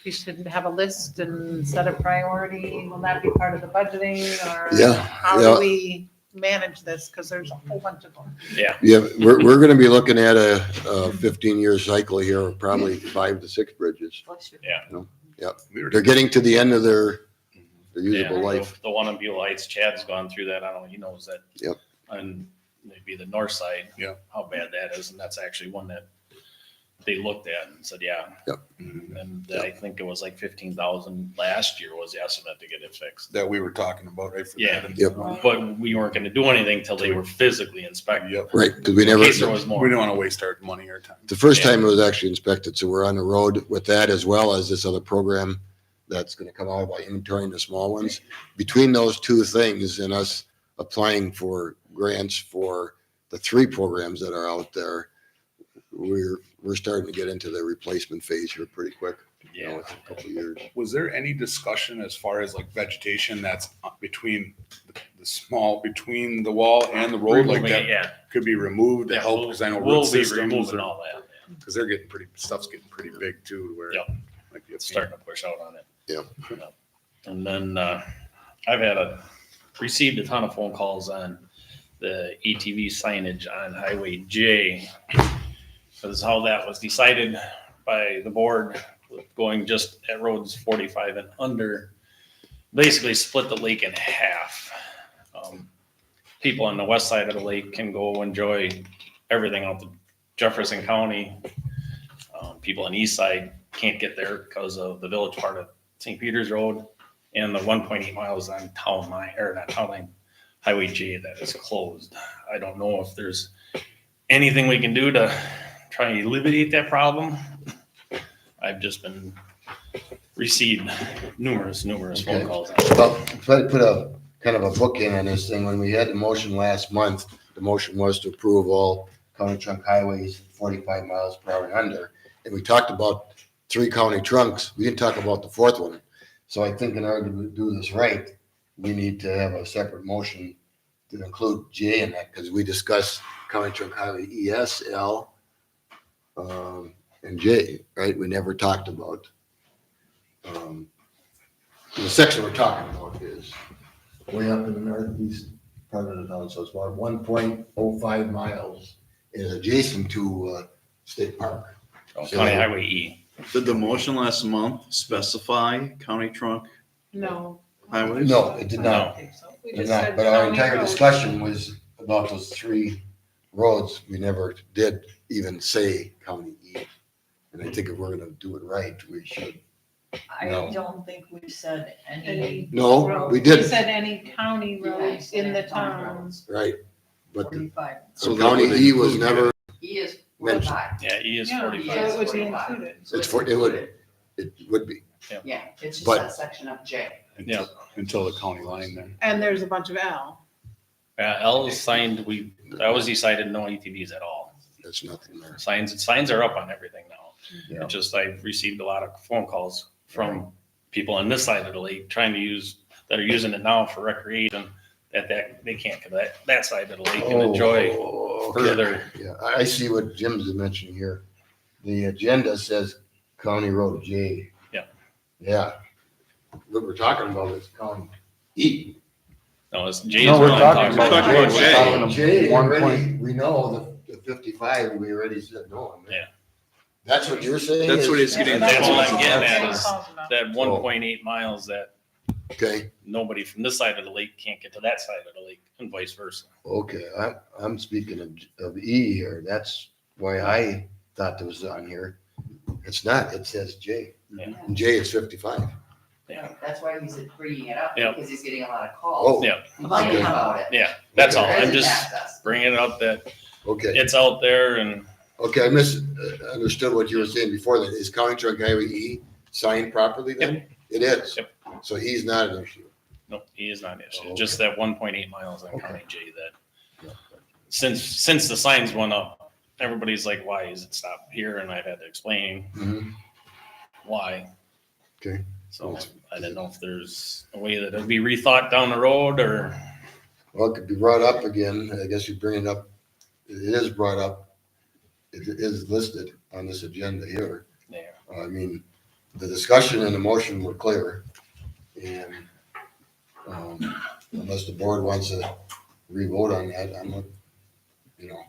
we should have a list and set a priority, will that be part of the budgeting, or? Yeah, How yeah. do we manage this, because there's a whole bunch of them. Yeah. Yeah, we're gonna be looking at a 15-year cycle here, probably 5 to 6 bridges. Yeah. Yep, they're getting to the end of their usable Yeah, life. The one on Beulah Heights, Chad's gone through that. I don't know, he knows that. Yep. On maybe the north side. Yeah. How bad that is. And that's actually one that they looked at and said, yeah. Yep. And I think it was like 15,000 last year was the estimate to get it fixed. That we were talking about, right? for Yeah. that. Yep. But we weren't gonna do anything till they were physically inspected. Yep. Right, because we In never, case there was more. We don't want to waste our money or time. the first Yeah. time it was actually inspected, so we're on the road with that as well as this other program that's gonna come out by inventorying the small ones. Between those two things and us applying for grants for the 3 programs that are out there, we're starting to get into the replacement phase here pretty quick. You know, Yeah. it's a couple of years. Was there any discussion as far as like vegetation that's between the small, between the wall and the road, like Removing that it, yeah. could be removed to Yeah, help? we'll- Because I know we'll root be systems removing are, all that. because they're getting stuff's getting pretty big too, where. Yep. Might be a pain. Starting to push out on it. Yep. And then I've received a ton of phone calls on the ATV signage on Highway J. Because how that was decided by the board, with going just at roads 45 and under, basically split the lake in half. People on the west side of the lake can go enjoy everything out to Jefferson County. People on the east side can't get there because of the village part of St. Peter's Road and the 1.8 miles on town line, or not town line, Highway J that is closed. I don't know if there's anything we can do to try and alleviate that problem. I've just been received numerous phone Okay. calls. Well, try to put a kind of a bookend on this thing. When we had the motion last month, the motion was to approve all county trunk highways 45 miles per hour and under. And we talked about 3 county trunks. We didn't talk about the 4th one. So I think in order to do this right, we need to have a separate motion to include J in that, because we discussed county trunk highway ES, L, and J, right? We never talked about. The section we're talking about is way up in the northeast part of the town, so it's about 1.05 miles is adjacent to State Park. County Highway E. Did the motion last month specify county trunk No. highways? No, it did No. not. We It just did not. said But our county entire road. discussion was about those 3 roads. We never did even say County E. And I think if we're gonna do it right, we should. I No. don't think we said any. Any No, road. we didn't. said any county roads in the town. Towns. Right. But the 45. so that County would E was include- never E is mentioned. 45. Yeah, E is Yeah, 45. so it would be 45. included. It's for, it would be. Yeah, it's just But- that section of J. Yeah. Until the county line there. And there's a bunch of L. L is signed, that was decided no ATVs at all. There's nothing there. Signs are up on everything now. Yeah. It's just I've received a lot of phone calls from people on this side of the lake trying to that are using it now for recreation, that they can't get that side of the lake and enjoy Oh, okay. further. Yeah, I see what Jim's mentioning here. The agenda says County Road J. Yeah. Yeah. What we're talking about is County E. No, it's J is No, what we're I'm talking talking about about. J. J. Talking about J, one already, point- we know the 55, we already said no on that. Yeah. That's what you're saying? That's is- what he's getting. That's what I'm at. getting at That's is what I'm that 1.8 miles that Okay, nobody from this side of the lake can't get to that side of the lake and vice versa. okay, I'm speaking of E here, that's why I thought it was on here. It's not, it says J. Yeah. And J is 55. Yeah. That's why he's bringing it up, Yeah. because he's getting a lot of calls Oh, Yeah. complaining okay. about it. Yeah, that's all. I'm Resident just access. bringing it up that okay. it's out there and Okay, I misunderstood what you were saying before that. Is County Trunk Highway E signed properly then? It is. Yep. So he's not an issue. no, he is not an issue. Oh, okay. Just that 1.8 miles on Okay. County J that since the signs went up, everybody's like, why is it stopped here? And I've had to explain Mhm. why. Okay. So I didn't know if there's a way that it'd be rethought down the road or Well, it could be brought up again. I guess you bring it up. It is brought up. It is listed on this agenda here. Yeah. I mean, the discussion and the motion were clear. And unless the board wants to re-vote on that, I'm not, you know,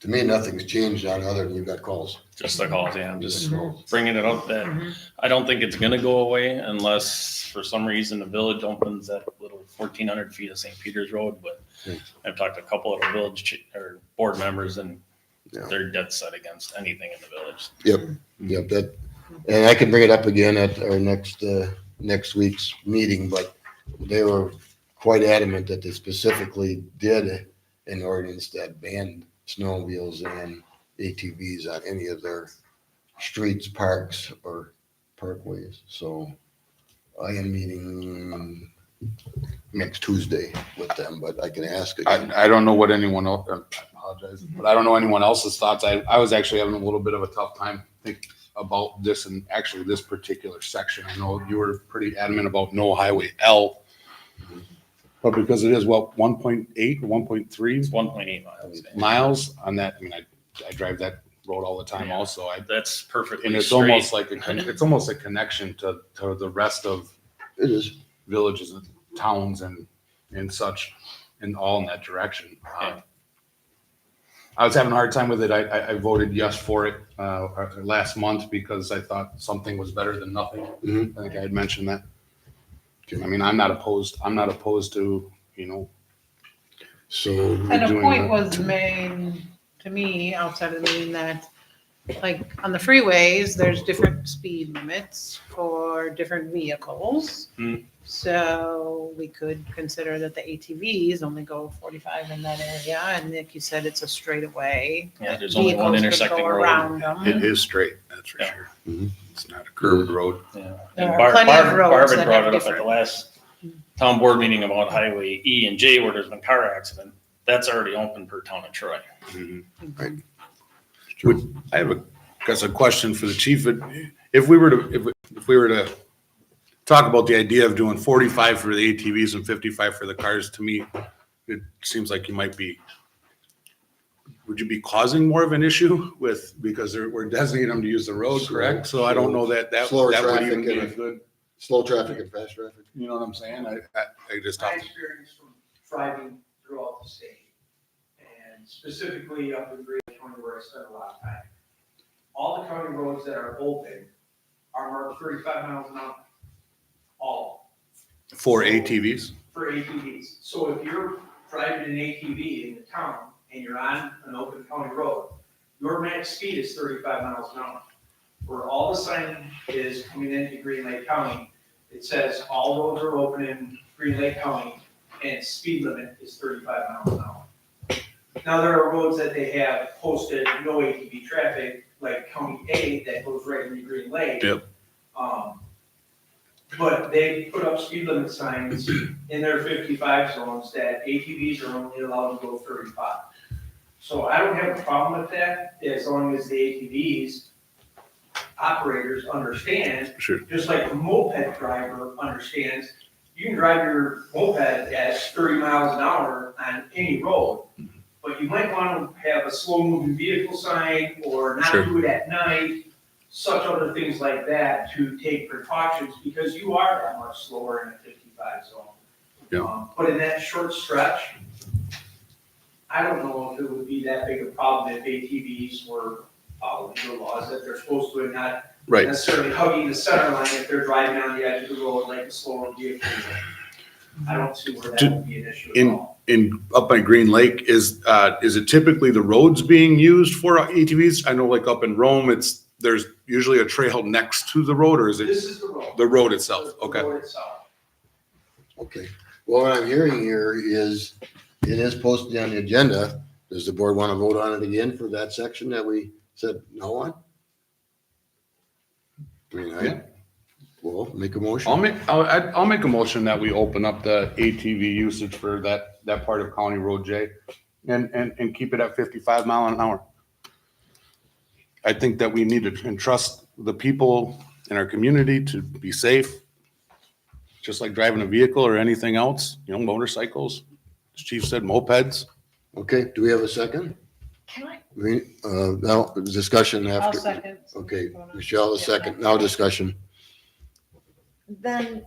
to me, nothing's changed on other than you got calls. Just the calls, yeah, I'm just Mhm. bringing it up that I don't think it's gonna go away unless for some reason the village opens that little 1,400 feet of St. Peter's Road, but Hmm. I've talked to a couple of the village or board members and Yeah. they're dead set against anything in the village. Yep, that, and I can bring it up again at our next week's meeting, but they were quite adamant that they specifically did an ordinance that banned snowmobiles and ATVs on any of their streets, parks, or parkways. So I am meeting next Tuesday with them, but I can ask again. I don't know what anyone else, I apologize, but I don't know anyone else's thoughts. I was actually having a little bit of a tough time thinking about this and actually this particular section. I know you were pretty adamant about no highway L. But because it is what, 1.8, 1.3 It's 1.8 miles. miles on that, I mean, I drive that road all the time also. That's perfectly And it's straight. almost like it's almost a connection to the rest of It is. villages and towns and such, and all in that direction. I was having a hard time with it. I voted yes for it last month because I thought something was better than nothing. Mhm. I think I had mentioned that. I mean, I'm not opposed to, you know. So. And a doing point that. was made to me outside of the meeting that, like, on the freeways, there's different speed limits for different vehicles. Hmm. So we could consider that the ATVs only go 45 in that area, and like you said, it's a straightaway. Yeah, there's only one Vehicles could intersecting go road. around them. It is straight, that's for Yeah. sure. Mhm. It's not a curved road. Yeah. There And are plenty of roads Barb had that brought have it up at the different- last town board meeting about Highway E and J where there's been car accident. That's already open per town of Troy. I have a question for the chief. If we were to talk about the idea of doing 45 for the ATVs and 55 for the cars, to me, it seems like you might be, would you be causing more of an issue with, because we're designating them to use the road, correct? So I don't know that Slower would traffic even be a and- good, Slow traffic and fast traffic. you know what I'm saying? I just My thought, experience from driving throughout the state, and specifically up in Green County where I spend a lot of time. All the county roads that are open are marked 35 miles an hour. All for ATVs? for ATVs. So if you're driving an ATV in the town and you're on an open county road, your max speed is 35 miles an hour. Where all the sign is coming into Green Lake County, it says all roads are open in Green Lake County and speed limit is 35 miles an hour. Now, there are roads that they have posted no ATV traffic, like County A that goes right into Green Lake. Yep. But they put up speed limit signs in their 55 zones that ATVs are only allowed to go 35. So I don't have a problem with that as long as the ATVs operators understand, Sure. just like a moped driver understands, you can drive your moped at 30 miles an hour on any road, but you might want to have a slow moving vehicle sign or not Sure. do it at night, such other things like that to take precautions because you are that much slower in a 55 zone. Yeah. But in that short stretch, I don't know if it would be that big a problem if ATVs were following the laws that they're supposed to and not Right. necessarily hugging the center line if they're driving on the edge of the road like a slower vehicle. I don't see where that would be an issue at all. Up by Green Lake, is it typically the roads being used for ATVs? I know like up in Rome, there's usually a trail next to the road, or is it This is the road. the road itself? The Okay. road itself. Okay. Well, what I'm hearing here is it is posted on the agenda. Does the board want to vote on it again for that section that we said no on? I mean, Yeah. Well, make a motion. I'll make a motion that we open up the ATV usage for that part of County Road J and keep it at 55 mile an hour. I think that we need to entrust the people in our community to be safe, just like driving a vehicle or anything else, motorcycles. Chief said mopeds. Okay, do we have a second? Can I, Now, discussion I'll after. second. Okay, Michelle, a second. Now discussion. then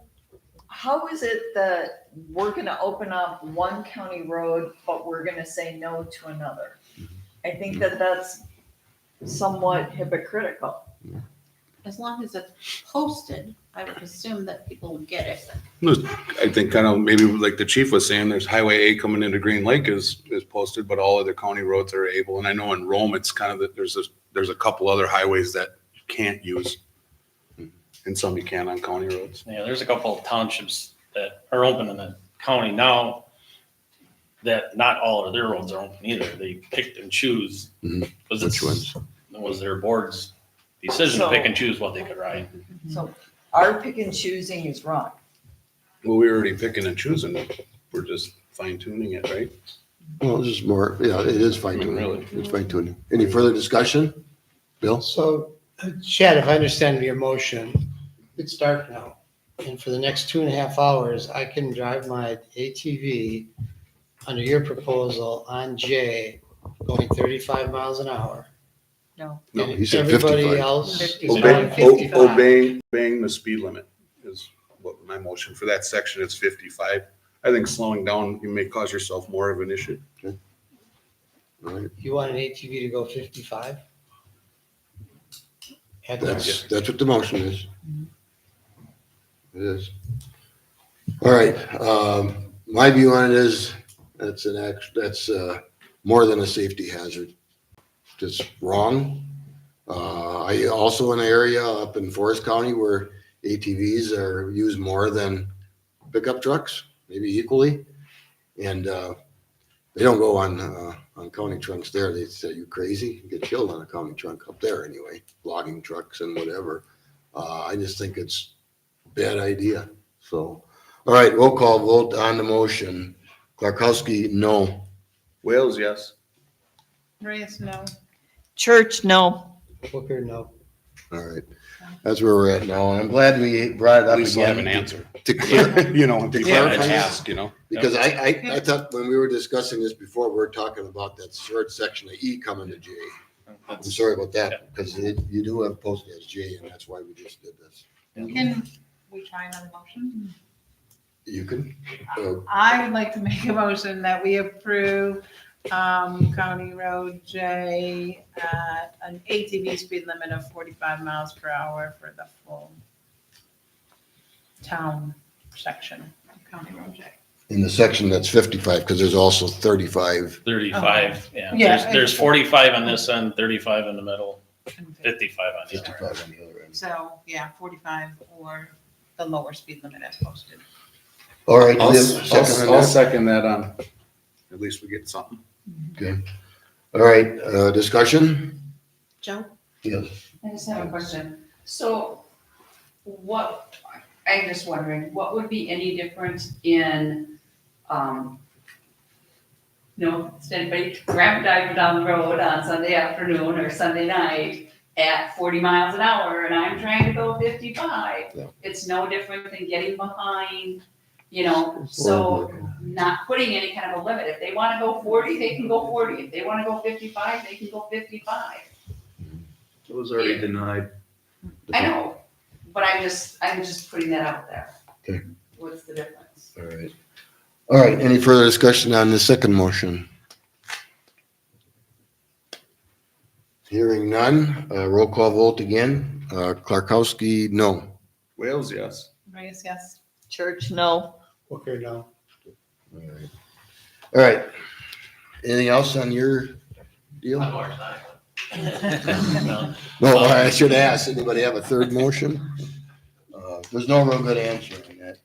how is it that we're gonna open up one county road, but we're gonna say no to another? I think that that's somewhat hypocritical. As long as it's posted, I would assume that people will get it. I think kind of maybe like the chief was saying, there's Highway A coming into Green Lake is posted, but all other county roads are able. And I know in Rome, it's kind of that there's a couple other highways that you can't use. And some you can on county roads. Yeah, there's a couple of townships that are open in the county now that not all of their roads are open either. They picked and choose. Mhm. Was Which ones? It was their board's decision to So- pick and choose what they could ride. So our pick and choosing is wrong. Well, we're already picking and choosing. We're just fine tuning it, right? Well, this is more, yeah, it is fine tuning. Really? It's fine tuning. Any further discussion? Bill? So Chad, if I understand your motion, it's dark now. And for the next 2.5 hours, I can drive my ATV under your proposal on J going 35 miles an hour. No. No, And he said everybody 55. else is 55. going 55. Obeying the speed limit is what my motion for that section is 55. I think slowing down, you may cause yourself more of an issue. All right, You want an ATV to go 55? At the- that's what the motion is. It is. All right, my view on it is, that's more than a safety hazard. Just wrong. I also in an area up in Forest County where ATVs are used more than pickup trucks, maybe equally. And they don't go on county trunks there. They say, you crazy? You get killed on a county trunk up there anyway, logging trucks and whatever. I just think it's a bad idea. So, all right, roll call vote on the motion. Clarkowski, no. Wales, yes. Reyes, no. Church, no. Booker, no. All right, that's where we're at now. And I'm glad we brought it At up least we'll have an again. answer. To clear, You know, people Yeah, have I- ask, you know? because I thought when we were discussing this before, we were talking about that short section of E coming to J. I'm sorry about that, because you do have posted as J, and that's why we just did this. Can we try another motion? You can, I would like to make a motion that we approve County Road J at an ATV speed limit of 45 miles per hour for the full town section of County Road J. in the section that's 55, because there's also 35. 35, yeah. Yeah. There's 45 on this end, 35 in the middle, 55 on the other. 55 on the other end. So, yeah, 45 or the lower speed limit as posted. All right, I'll do we have a second on I'll that? second that on, at least we get something. Okay. All right, discussion? Joe? Yes. I just have a question. So what, I'm just wondering, what would be any difference in, instead of anybody driving down the road on Sunday afternoon or Sunday night at 40 miles an hour and I'm trying to go 55? Yeah. It's no different than getting behind, so not putting any kind of a limit. If they want to go 40, they can go 40. If they want to go 55, they can go 55. It was already denied. I know, but I'm just putting that out there. Okay. What's the difference? All right. All right, any further discussion on the second motion? Hearing none, roll call vote again. Clarkowski, no. Wales, yes. Reyes, yes. Church, no. Booker, no. All right. All right. Anything else on your deal? No. No, I should ask, anybody have a third motion? There's no real good answer on that.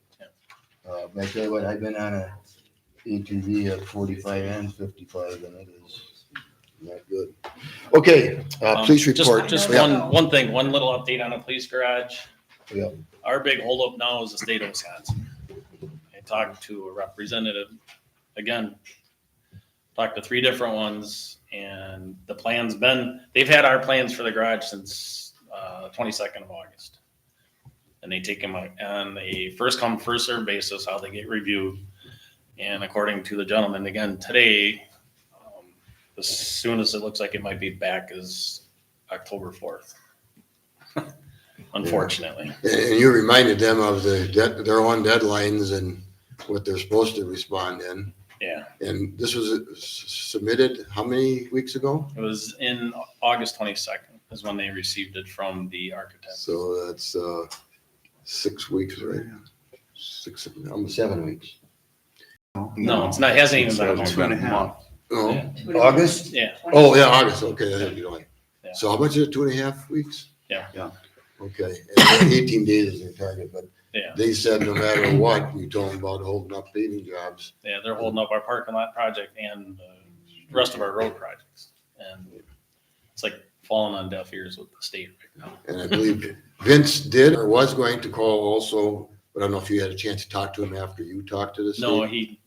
But I tell you what, I've been on a ATV at 45 and 55, and it is not good. Okay, police report. Just Yeah. one thing, one little update on the police garage. Yeah. Our big holdup now is the state of Wisconsin. I talked to a representative, again, talked to 3 different ones, and the plan's they've had our plans for the garage since 22nd of August. And they take them on a first come, first served basis, how they get reviewed. And according to the gentleman again today, as soon as it looks like it might be back is October 4th. Unfortunately. And you reminded them of their own deadlines and what they're supposed to respond in. Yeah, And this was submitted how many weeks ago? it was in August 22nd is when they received it from the architect. So that's 6 weeks, right? Almost 7 weeks. No, it's not, it hasn't even been a It's been a month. Oh, Yeah. August? Yeah, Oh, yeah, August, okay. I think you're right. Yeah. So how much is it, 2.5 weeks? Yeah. Yeah. Okay, and 18 days is their target, but yeah, they said no matter what, we told them about holding up paving jobs. yeah, they're holding up our parking lot project and the rest of our road projects. And it's like falling on deaf ears with the state right now. And I believe Vince did or was going to call also, but I don't know if you had a chance to talk to him after you talked to the state. No, he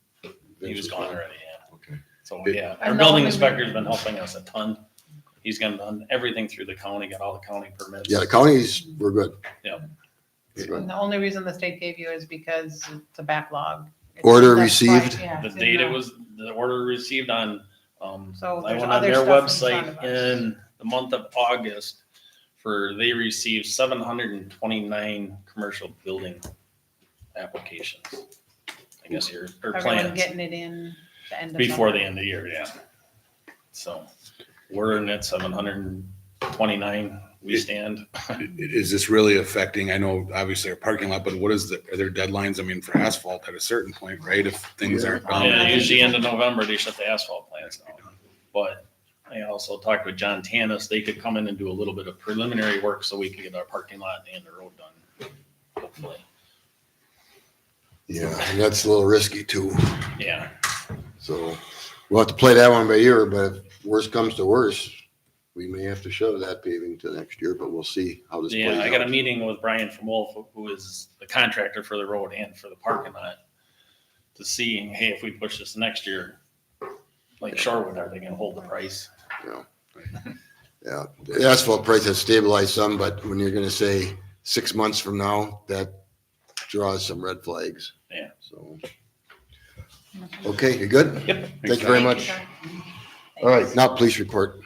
Vince was gone fine. already, yeah. Okay. So, yeah, our And building the only- inspector's been helping us a ton. He's done everything through the county, got all the county permits. Yeah, the counties were good. Yeah. They're good. And the only reason the state gave you is because it's a backlog. Order That's why- received? yeah, The it's in date it was, the order received on, So I there's went on other their stuff in front website of us. in the month of August they received 729 commercial building applications. I guess or Everyone plans getting it in the end of. before the November. end of the year, yeah. So we're in at 729, we stand. Is this really affecting, I know obviously our parking lot, but are there deadlines? I mean, for asphalt at a certain point, right? If things aren't Yeah, done. usually end of November, they shut the asphalt plants down. But I also talked with John Tanis, they could come in and do a little bit of preliminary work so we could get our parking lot and the road done, hopefully. Yeah, and that's a little risky too. Yeah, So we'll have to play that one by ear, but if worst comes to worst, we may have to shove that paving to next year, but we'll see how this plays yeah, I got a out. meeting with Brian from Wolf, who is the contractor for the road and for the parking lot, to see, hey, if we push this next year, like Shorewood, are they gonna hold the price? Yeah, the asphalt price has stabilized some, but when you're gonna say 6 months from now, that draws some red flags. Yeah. So. Okay, you good? Yep. Thank you very much. All right, now police report.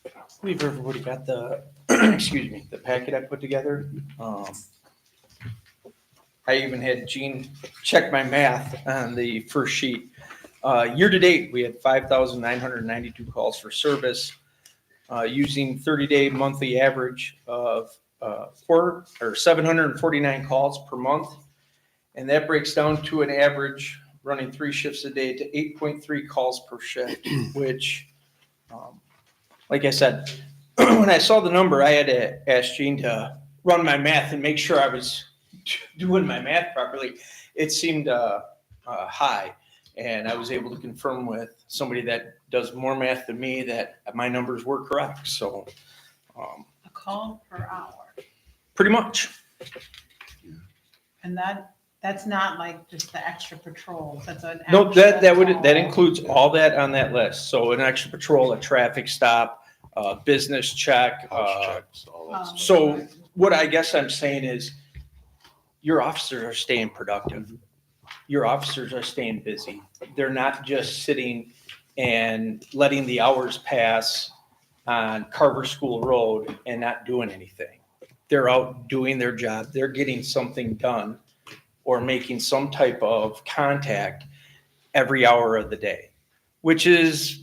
I believe everybody got the, excuse me, the packet I put together. I even had Gene check my math on the first sheet. Year to date, we had 5,992 calls for service, using 30-day monthly average of 749 calls per month. And that breaks down to an average running 3 shifts a day to 8.3 calls per shift, which, like I said, when I saw the number, I had to ask Gene to run my math and make sure I was doing my math properly. It seemed high, and I was able to confirm with somebody that does more math than me that my numbers were correct. So, A call per hour. pretty much. And that's not like just the extra patrols, that's an. No, that actual call. includes all that on that list. So an extra patrol, a traffic stop, business check. House checks, all that stuff. So what I guess I'm saying is your officers are staying productive. Your officers are staying busy. They're not just sitting and letting the hours pass on Carver School Road and not doing anything. They're out doing their job. They're getting something done or making some type of contact every hour of the day, which is,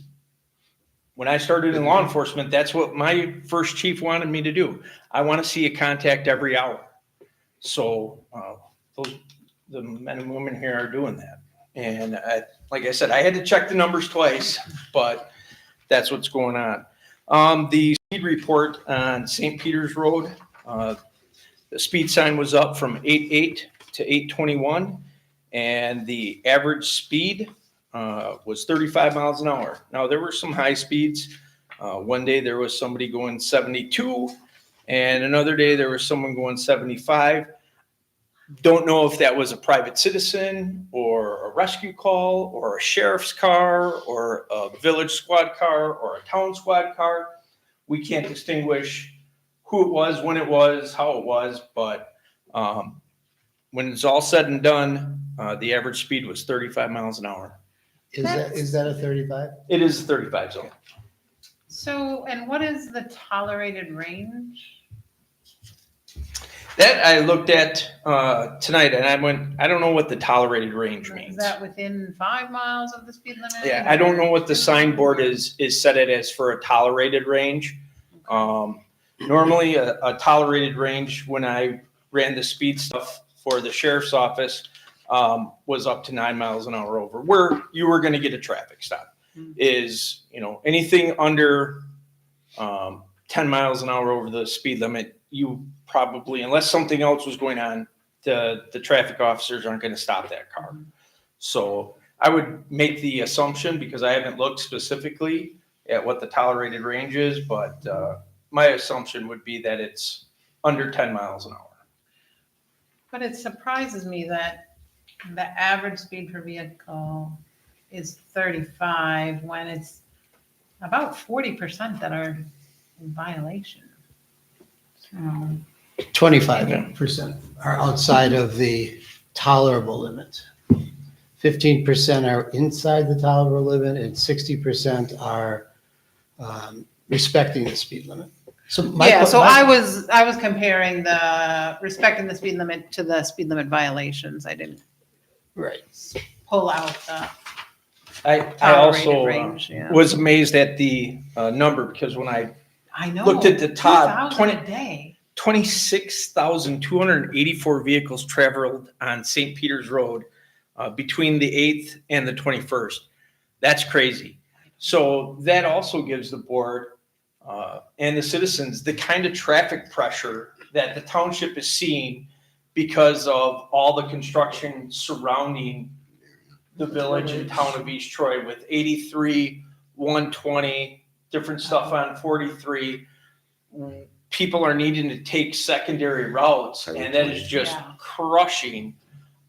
when I started in law enforcement, that's what my first chief wanted me to do. I want to see a contact every hour. So the men and women here are doing that. And like I said, I had to check the numbers twice, but that's what's going on. The speed report on St. Peter's Road, the speed sign was up from 8.8 to 8.21, and the average speed was 35 miles an hour. Now, there were some high speeds. One day there was somebody going 72, and another day there was someone going 75. Don't know if that was a private citizen or a rescue call or a sheriff's car or a village squad car or a town squad car. We can't distinguish who it was, when it was, how it was, but when it's all said and done, the average speed was 35 miles an hour. Is that a 35? It is a 35 zone. So, and what is the tolerated range? That I looked at tonight, and I don't know what the tolerated range Is means. that within 5 miles of the speed limit? Yeah, I don't know what the signboard is set it as for a tolerated range. Normally, a tolerated range, when I ran the speed stuff for the sheriff's office, was up to 9 miles an hour over, where you were going to get a traffic stop. Is, anything under 10 miles an hour over the speed limit, you probably, unless something else was going on, the traffic officers aren't going to stop that car. So I would make the assumption, because I haven't looked specifically at what the tolerated range is, but my assumption would be that it's under 10 miles an hour. But it surprises me that the average speed per vehicle is 35 when it's about 40% that are in violation. So, 25% are outside of the tolerable limit. 15% are inside the tolerable limit, and 60% are respecting the speed limit. So I was comparing the respecting the speed limit to the speed limit violations. I didn't right pull out the I tolerated also range. Yeah. was amazed at the number, because when I know looked at the top, 2,000 a day. 26,284 vehicles traveled on St. Peter's Road between the 8th and the 21st. That's crazy. So that also gives the board and the citizens the kind of traffic pressure that the township is seeing because of all the construction surrounding the village and town of East Troy, with 83, 120, different stuff on 43. People are needing to take secondary routes, and that is just crushing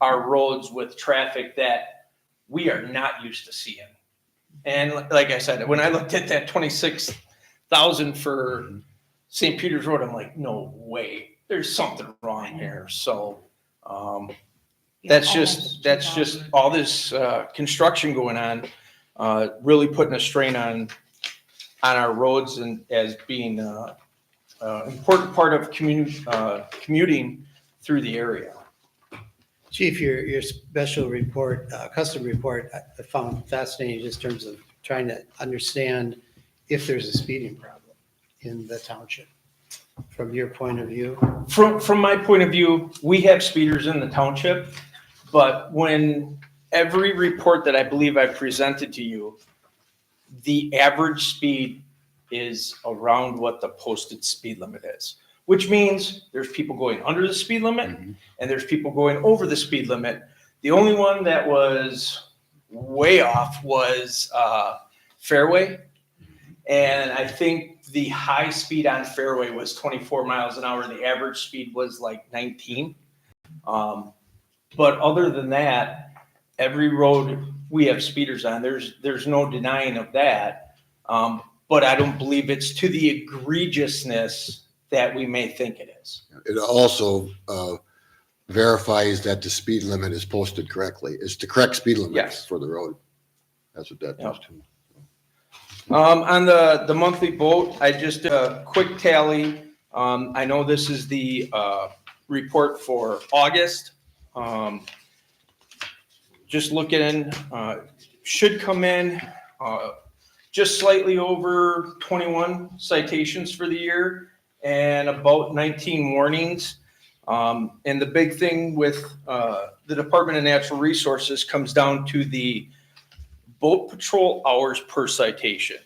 our roads with traffic that we are not used to seeing. And like I said, when I looked at that 26,000 for St. Peter's Road, I'm like, no way, there's something wrong here. So that's just all this construction going on, really putting a strain on our roads, and as being important part of commuting through the area. Chief, your special report, custom report, I found fascinating just in terms of trying to understand if there's a speeding problem in the township. From your point of view? From my point of view, we have speeders in the township, but when every report that I believe I presented to you, the average speed is around what the posted speed limit is, which means there's people going under the speed limit and there's people going over the speed limit. The only one that was way off was Fairway. And I think the high speed on Fairway was 24 miles an hour. The average speed was like 19. But other than that, every road we have speeders on. There's no denying of that. But I don't believe it's to the egregiousness that we may think it is. It also verifies that the speed limit is posted correctly. It's the correct speed limit for the road. That's what that does too. On the monthly vote, I just did a quick tally. I know this is the report for August. Just looking, should come in just slightly over 21 citations for the year and about 19 warnings. And the big thing with the Department of Natural Resources comes down to the boat patrol hours per citation.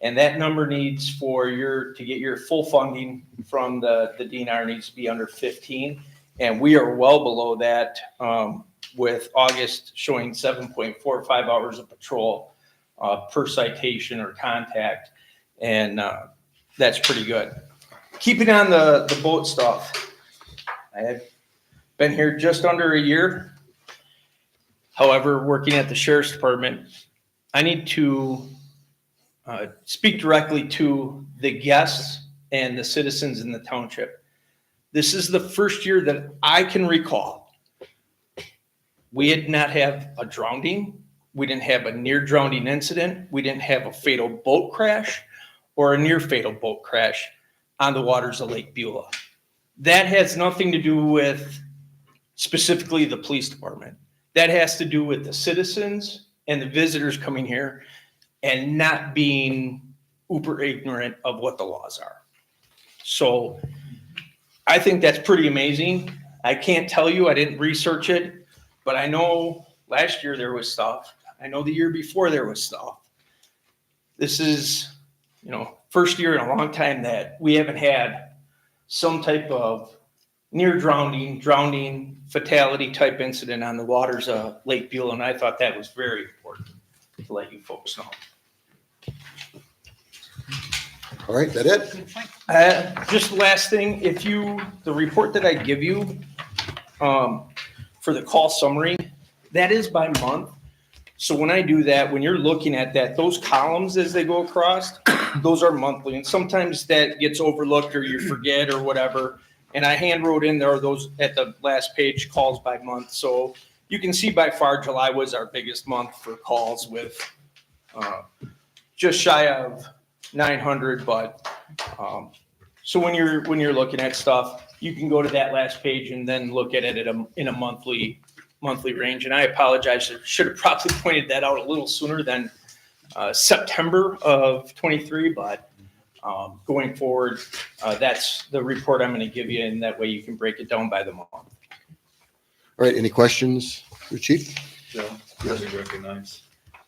And that number needs to get your full funding from the DNR needs to be under 15. And we are well below that, with August showing 7.45 hours of patrol per citation or contact. And that's pretty good. Keeping on the boat stuff, I had Been here just under a year. However, working at the sheriff's department, I need to speak directly to the guests and the citizens in the township. This is the first year that I can recall. We did not have a drowning. We didn't have a near drowning incident. We didn't have a fatal boat crash or a near fatal boat crash on the waters of Lake Beulah. That has nothing to do with specifically the police department. That has to do with the citizens and the visitors coming here and not being uber ignorant of what the laws are. So I think that's pretty amazing. I can't tell you, I didn't research it, but I know last year there was stuff. I know the year before there was stuff. This is, first year in a long time that we haven't had some type of near drowning, fatality type incident on the waters of Lake Beulah, and I thought that was very important to let you folks know. All right, that it? Just last thing, the report that I give you for the call summary, that is by month. So when I do that, when you're looking at that, those columns as they go across, those are monthly. And sometimes that gets overlooked or you forget or whatever. And I hand wrote in there those at the last page calls by month. So you can see by far July was our biggest month for calls with just shy of 900. But so when you're looking at stuff, you can go to that last page and then look at it in a monthly range. And I apologize, I should have probably pointed that out a little sooner than September of 23, but going forward, that's the report I'm going to give you, and that way you can break it down by the month. All right, any questions for Chief? Joe, doesn't recognize.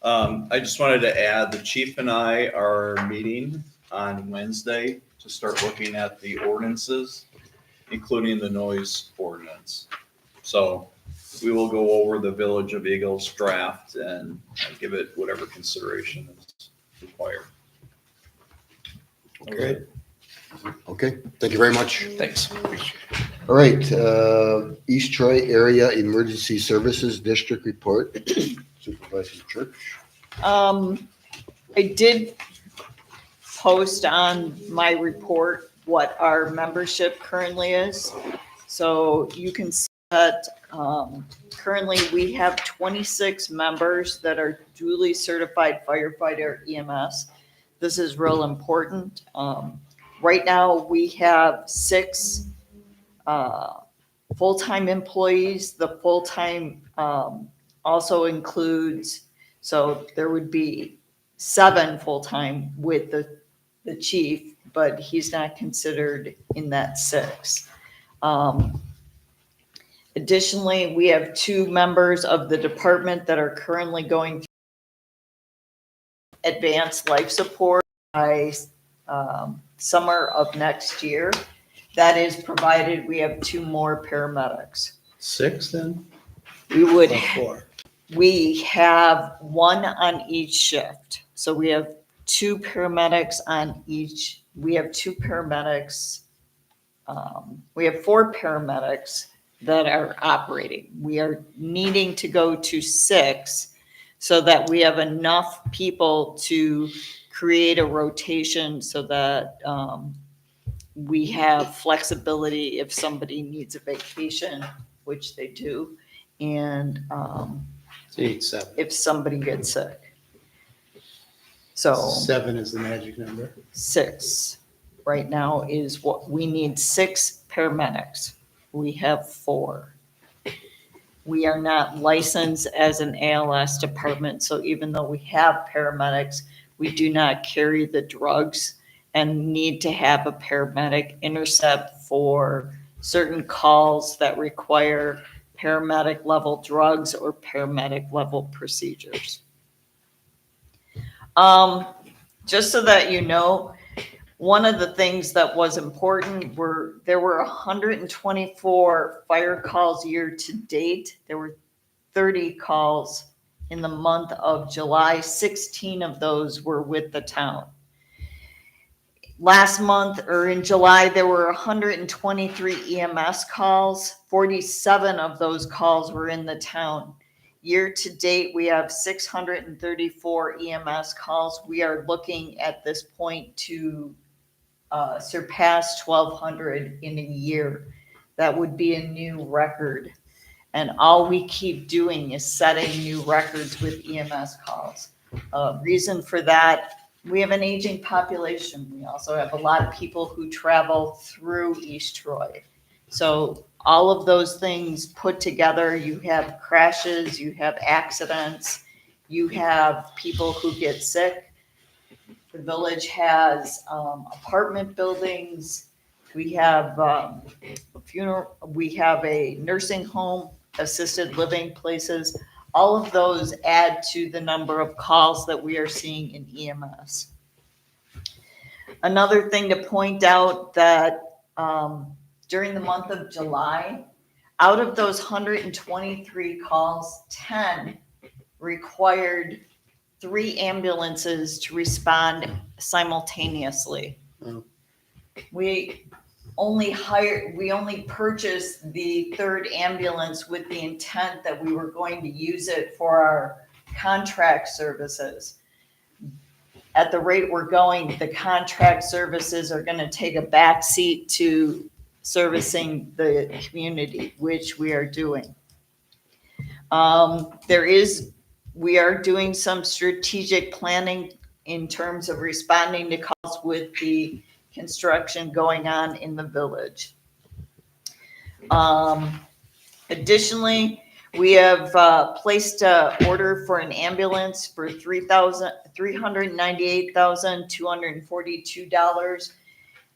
I just wanted to add, the chief and I are meeting on Wednesday to start looking at the ordinances, including the noise ordinance. So we will go over the Village of Eagles draft and give it whatever consideration is required. Okay. Okay, thank you very much. Thanks. All right, East Troy Area Emergency Services District Report. Supervisor Church. I did post on my report what our membership currently is. So you can see that currently we have 26 members that are duly certified firefighter EMS. This is real important. Right now we have 6 full-time employees. The full-time also includes, so there would be 7 full-time with the chief, but he's not considered in that 6. Additionally, we have 2 members of the department that are currently going through advanced life support by summer of next year. That is provided we have 2 more paramedics. 6 then? We have 1 on each shift. So we have 2 paramedics on each. We have 2 paramedics. We have 4 paramedics that are operating. We are needing to go to 6 so that we have enough people to create a rotation so that we have flexibility if somebody needs a vacation, which they do, and if somebody gets sick. So 7 is the magic number. 6 right now is what we need. 6 paramedics. We have 4. We are not licensed as an ALS department, so even though we have paramedics, we do not carry the drugs and need to have a paramedic intercept for certain calls that require paramedic level drugs or paramedic level procedures. Just so that you know, one of the things that was important there were 124 fire calls year to date. There were 30 calls in the month of July. 16 of those were with the town. last month or in July, there were 123 EMS calls. 47 of those calls were in the town. Year to date, we have 634 EMS calls. We are looking at this point to surpass 1,200 in a year. That would be a new record. And all we keep doing is setting new records with EMS calls. Reason for that, we have an aging population. We also have a lot of people who travel through East Troy. So all of those things put together, you have crashes, you have accidents, you have people who get sick. The village has apartment buildings. We have a funeral. We have a nursing home, assisted living places. All of those add to the number of calls that we are seeing in EMS. Another thing to point out that during the month of July, out of those 123 calls, 10 required 3 ambulances to respond simultaneously. Oh. We only purchased the 3rd ambulance with the intent that we were going to use it for our contract services. At the rate we're going, the contract services are going to take a back seat to servicing the community, which we are doing. We are doing some strategic planning in terms of responding to calls with the construction going on in the village. Additionally, we have placed an order for an ambulance for $398,242.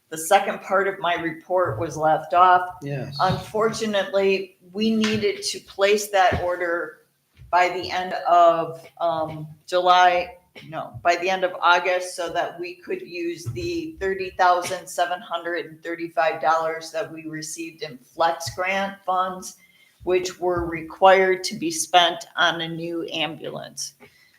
The second part of my report was left off. Yes. Unfortunately, we needed to place that order by the end of by the end of August, so that we could use the $30,735 that we received in Flex Grant funds, which were required to be spent on a new ambulance.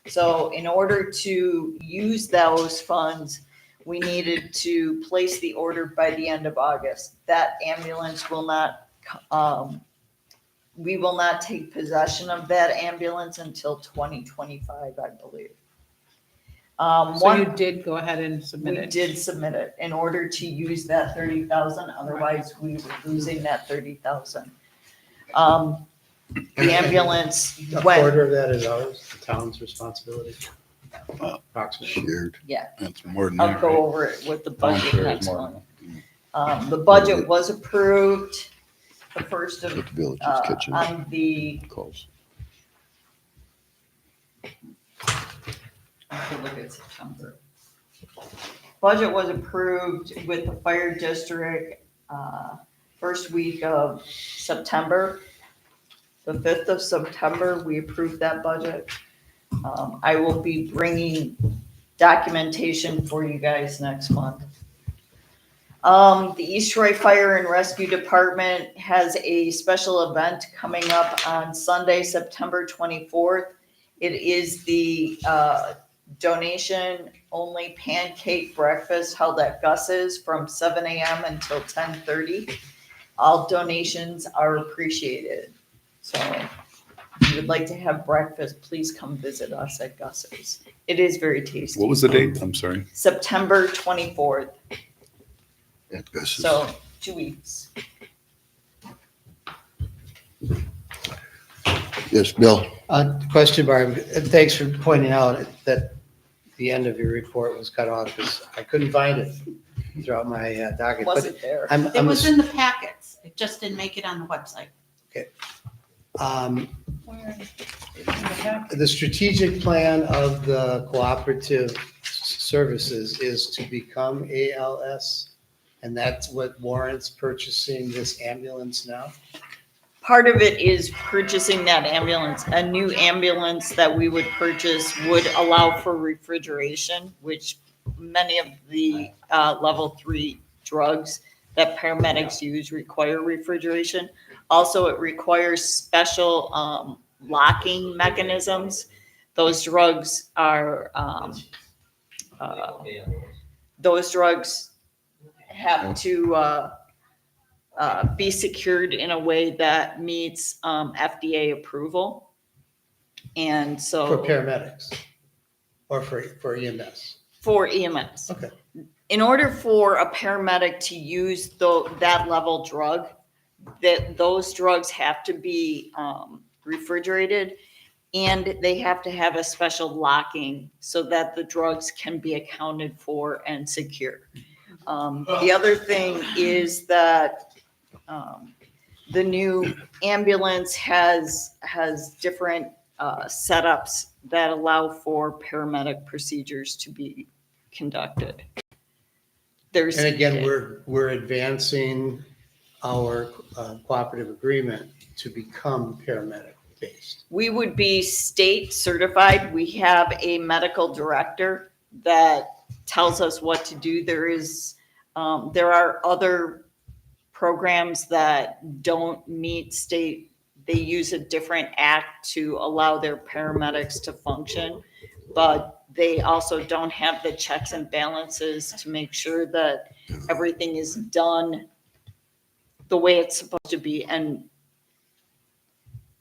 So in order to use those funds, we needed to place the order by the end of August. That ambulance will not, we will not take possession of that ambulance until 2025, I believe. So you did go ahead and submit We it? did submit it in order to use that 30,000, otherwise we were losing that 30,000. The ambulance A went, quarter of that is ours, the town's responsibility. Approximately. Shared. yeah, That's more than I'll that, go right? over it with the budget Town share is next more month. than The budget was approved the first of, The village's kitchen on the, calls. I have to look at September. Budget was approved with the fire district, first week of September. The 5th of September, we approved that budget. I will be bringing documentation for you guys next month. The East Troy Fire and Rescue Department has a special event coming up on Sunday, September 24th. It is the donation only pancake breakfast held at Gus's from 7 a.m. until 10:30. All donations are appreciated. So if you would like to have breakfast, please come visit us at Gus's. It is very tasty. What was the date? I'm sorry. September 24th, At Gus's. so 2 weeks. Yes, Bill. Question, Barb, and thanks for pointing out that the end of your report was cut off because I couldn't find it throughout my docket. But Wasn't there. I'm, It was in the packets. It just didn't make it on the website. The strategic plan of the cooperative services is to become ALS, and that's what warrants purchasing this ambulance now? Part of it is purchasing that ambulance. A new ambulance that we would purchase would allow for refrigeration, which many of the level 3 drugs that paramedics use require refrigeration. Also, it requires special locking mechanisms. Those drugs are have to be secured in a way that meets FDA approval. And so. For paramedics or for EMS? For EMS. Okay. In order for a paramedic to use that level drug, those drugs have to be refrigerated, and they have to have a special locking so that the drugs can be accounted for and secure. The other thing is that the new ambulance has different setups that allow for paramedic procedures to be conducted. And again, we're advancing our cooperative agreement to become paramedic based. We would be state certified. We have a medical director that tells us what to do. There are other programs that don't meet state. They use a different act to allow their paramedics to function, but they also don't have the checks and balances to make sure that everything is done the way it's supposed to be. And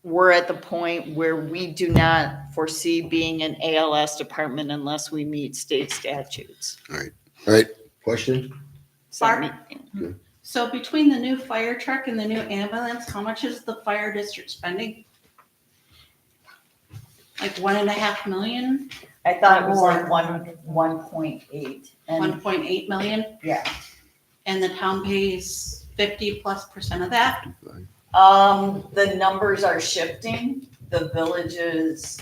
we're at the point where we do not foresee being an ALS department unless we meet state statutes. All right. Question? Bart, so between the new fire truck and the new ambulance, how much is the fire district spending? Like 1.5 million? I thought it was like 1.8. 1.8 million? Yeah. And the town pays 50+% of that? The numbers are shifting. The village's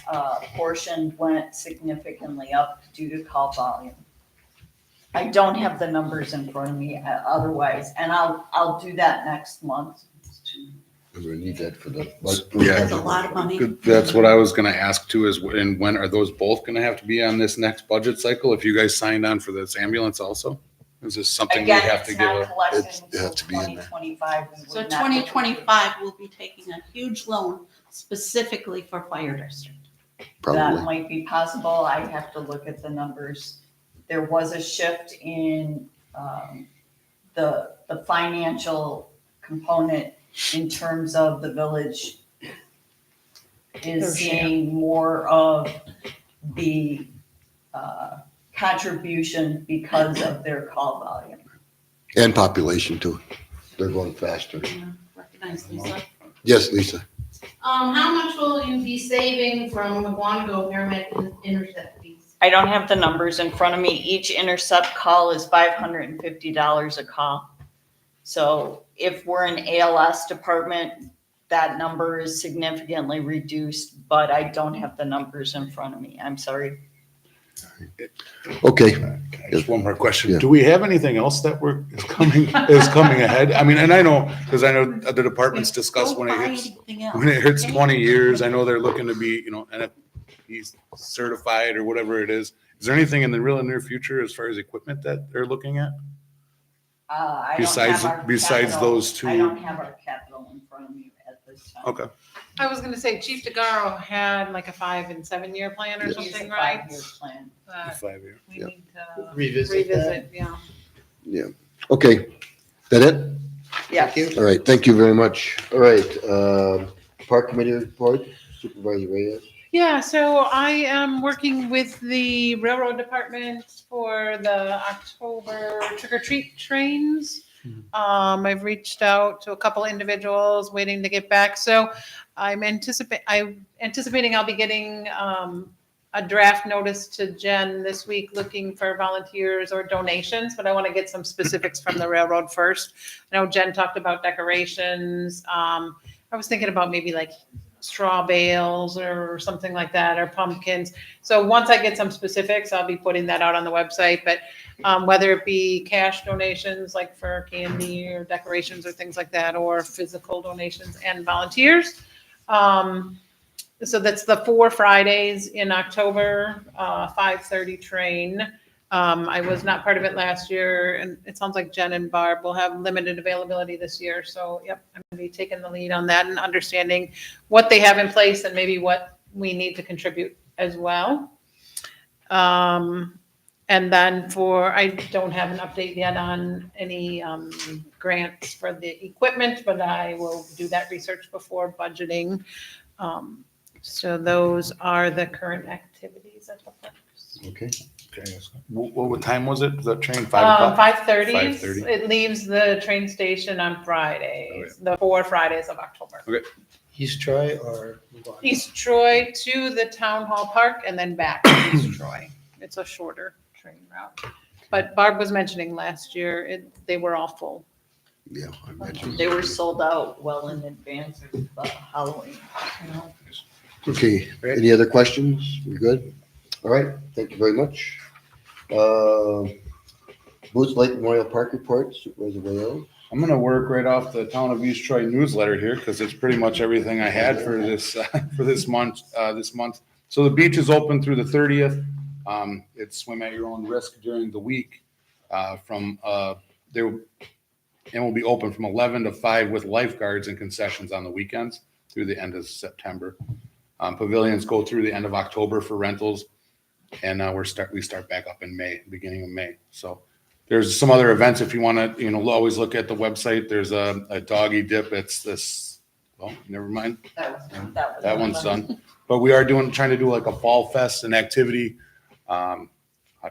portion went significantly up due to call volume. I don't have the numbers in front of me otherwise, and I'll do that next month. We need that for the. That's a lot of money. That's what I was gonna ask too, is and when are those both gonna have to be on this next budget cycle? If you guys signed on for this ambulance also? Is this something we Again, have it's to give? not collected It until has to be in there. 2025. We So would not be- 2025, we'll be taking a huge loan specifically for fire district. That Probably. might be possible. I have to look at the numbers. There was a shift in the financial component in terms of the village is seeing more of the contribution because of their call volume. And population too. They're going faster. Recognize Lisa. Yes, Lisa. How much will you be saving from the Wanago paramedic intercept fees? I don't have the numbers in front of me. Each intercept call is $550 a call. So if we're an ALS department, that number is significantly reduced, but I don't have the numbers in front of me. I'm sorry. Okay. Just one more question. Yeah. Do we have anything else that is coming ahead? I mean, and I know, because I know the departments discuss when it hits 20 years, I know they're looking to be, NFP certified or whatever it is. Is there anything in the real near future as far as equipment that they're looking at? I don't Besides- have our besides capital- those two- I don't have our capital in front of me at this time. Okay. I was gonna say Chief DeGaro had like a 5 and 7 year plan or It's something, a right? 5-year plan. That 5 year. we Yep. need to Revisit that. revisit, yeah. Yeah. Okay. That it? Yes. All right. Thank you very much. All right. Park committee report, Supervisor Reyes. Yeah, so I am working with the railroad department for the October trick or treat trains. I've reached out to a couple individuals waiting to get back. So I'm anticipating I'll be getting a draft notice to Jen this week looking for volunteers or donations, but I want to get some specifics from the railroad first. I know Jen talked about decorations. I was thinking about maybe like straw bales or something like that, or pumpkins. So once I get some specifics, I'll be putting that out on the website. But whether it be cash donations, like for candy or decorations or things like that, or physical donations and volunteers. So that's the 4 Fridays in October, 5:30 train. I was not part of it last year, and it sounds like Jen and Barb will have limited availability this year. So, yep, I'm going to be taking the lead on that and understanding what they have in place and maybe what we need to contribute as well. And then I don't have an update yet on any grants for the equipment, but I will do that research before budgeting. So those are the current activities at the parks. Okay. Okay. What time was it? The train 5 o'clock? 5:30. 5:30. It leaves the train station on Fridays, the 4 Fridays of October. East Troy or? East Troy to the Town Hall Park and then back to East Troy. It's a shorter train route. But Barb was mentioning last year, they were all full. Yeah, I imagine. They were sold out well in advance of Halloween. Okay, any other questions? We good? All right, thank you very much. Boots Lake Memorial Park report, Supervisor Wales. I'm gonna work right off the Town of East Troy newsletter here because it's pretty much everything I had for this month. So the beach is open through the 30th. It's swim at your own risk during the week. And will be open from 11 to 5 with lifeguards and concessions on the weekends through the end of September. Pavilions go through the end of October for rentals, and we start back up in May, beginning of May. So there's some other events if you want to, always look at the website. There's a doggy dip. It's this. Well, never mind. That one's done. But we are trying to do like a fall fest and activity, a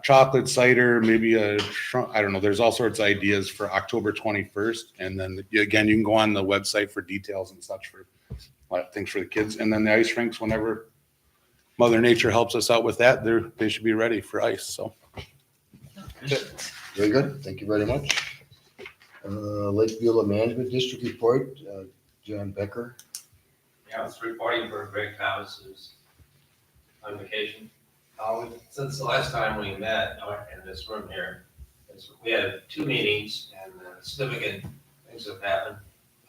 chocolate cider, maybe I don't know. There's all sorts of ideas for October 21st, and then again, you can go on the website for details and such for a lot of things for the kids. And then the ice rinks, whenever Mother Nature helps us out with that, they should be ready for ice. So Very good, thank you very much. Lake Beulah Management District report, John Becker. Yeah, I was reporting for Greg Thomas, who's on vacation. Since the last time we met in this room here, we had 2 meetings and significant things have happened.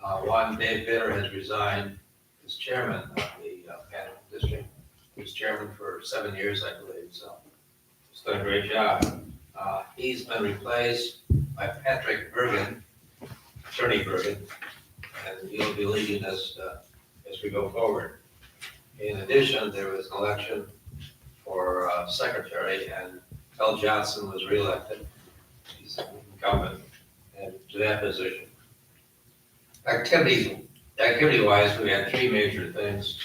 One, Dave Bitter has resigned as chairman of the management district. He was chairman for 7 years, I believe, so he's done a great job. He's been replaced by Patrick Bergen, Attorney Bergen, and he'll be leading us as we go forward. In addition, there was an election for secretary, and Tel Johnson was reelected. He's an incumbent and to that position. Activity-wise, we had 3 major things.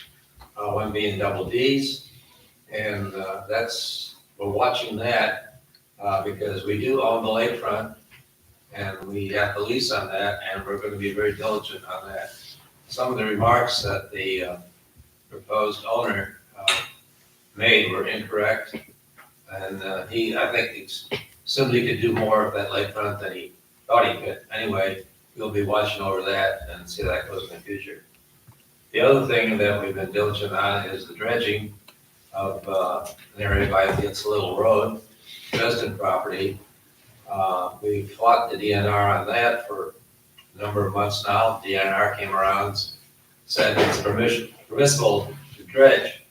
One being double Ds, and we're watching that because we do own the lakefront, and we have the lease on that, and we're going to be very diligent on that. Some of the remarks that the proposed owner made were incorrect, and I think he simply could do more of that lakefront than he thought he could. Anyway, we'll be watching over that and see how that goes in the future. The other thing that we've been diligent on is the dredging of an area by It's Little Road, Dresden property. We fought the DNR on that for a number of months now. DNR came around, said it's permissible to dredge.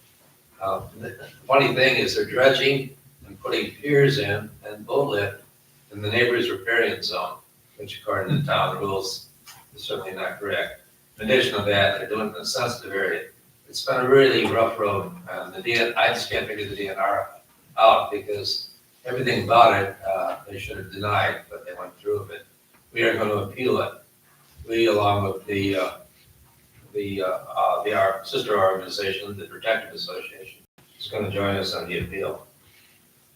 The funny thing is they're dredging and putting piers in and boat lift in the neighbor's riparian zone, which according to the town rules is certainly not correct. In addition to that, they're doing it in a sensitive area. It's been a really rough road. I just can't figure the DNR out because everything about it, they should have denied, but they went through with it. We are going to appeal it. We, along with our sister organization, the Protective Association, is going to join us on the appeal.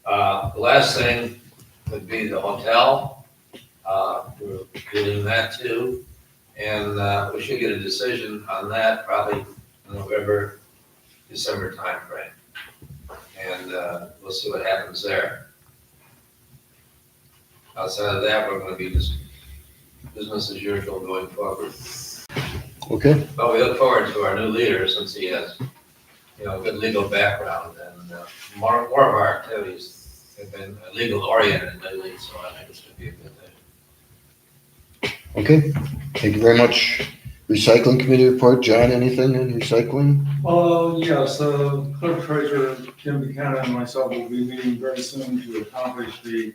The last thing would be the hotel. We're doing that too. And we should get a decision on that probably in November, December timeframe. And we'll see what happens there. Outside of that, we're going to be just business as usual going forward. Okay. But we look forward to our new leader since he has, a good legal background, and more of our activities have been legal oriented lately, so I think it's going to be a good thing. Okay, thank you very much. Recycling Committee report, John, anything on recycling? Yes, Clerk Treasurer Kim Buchanan and myself will be meeting very soon to accomplish the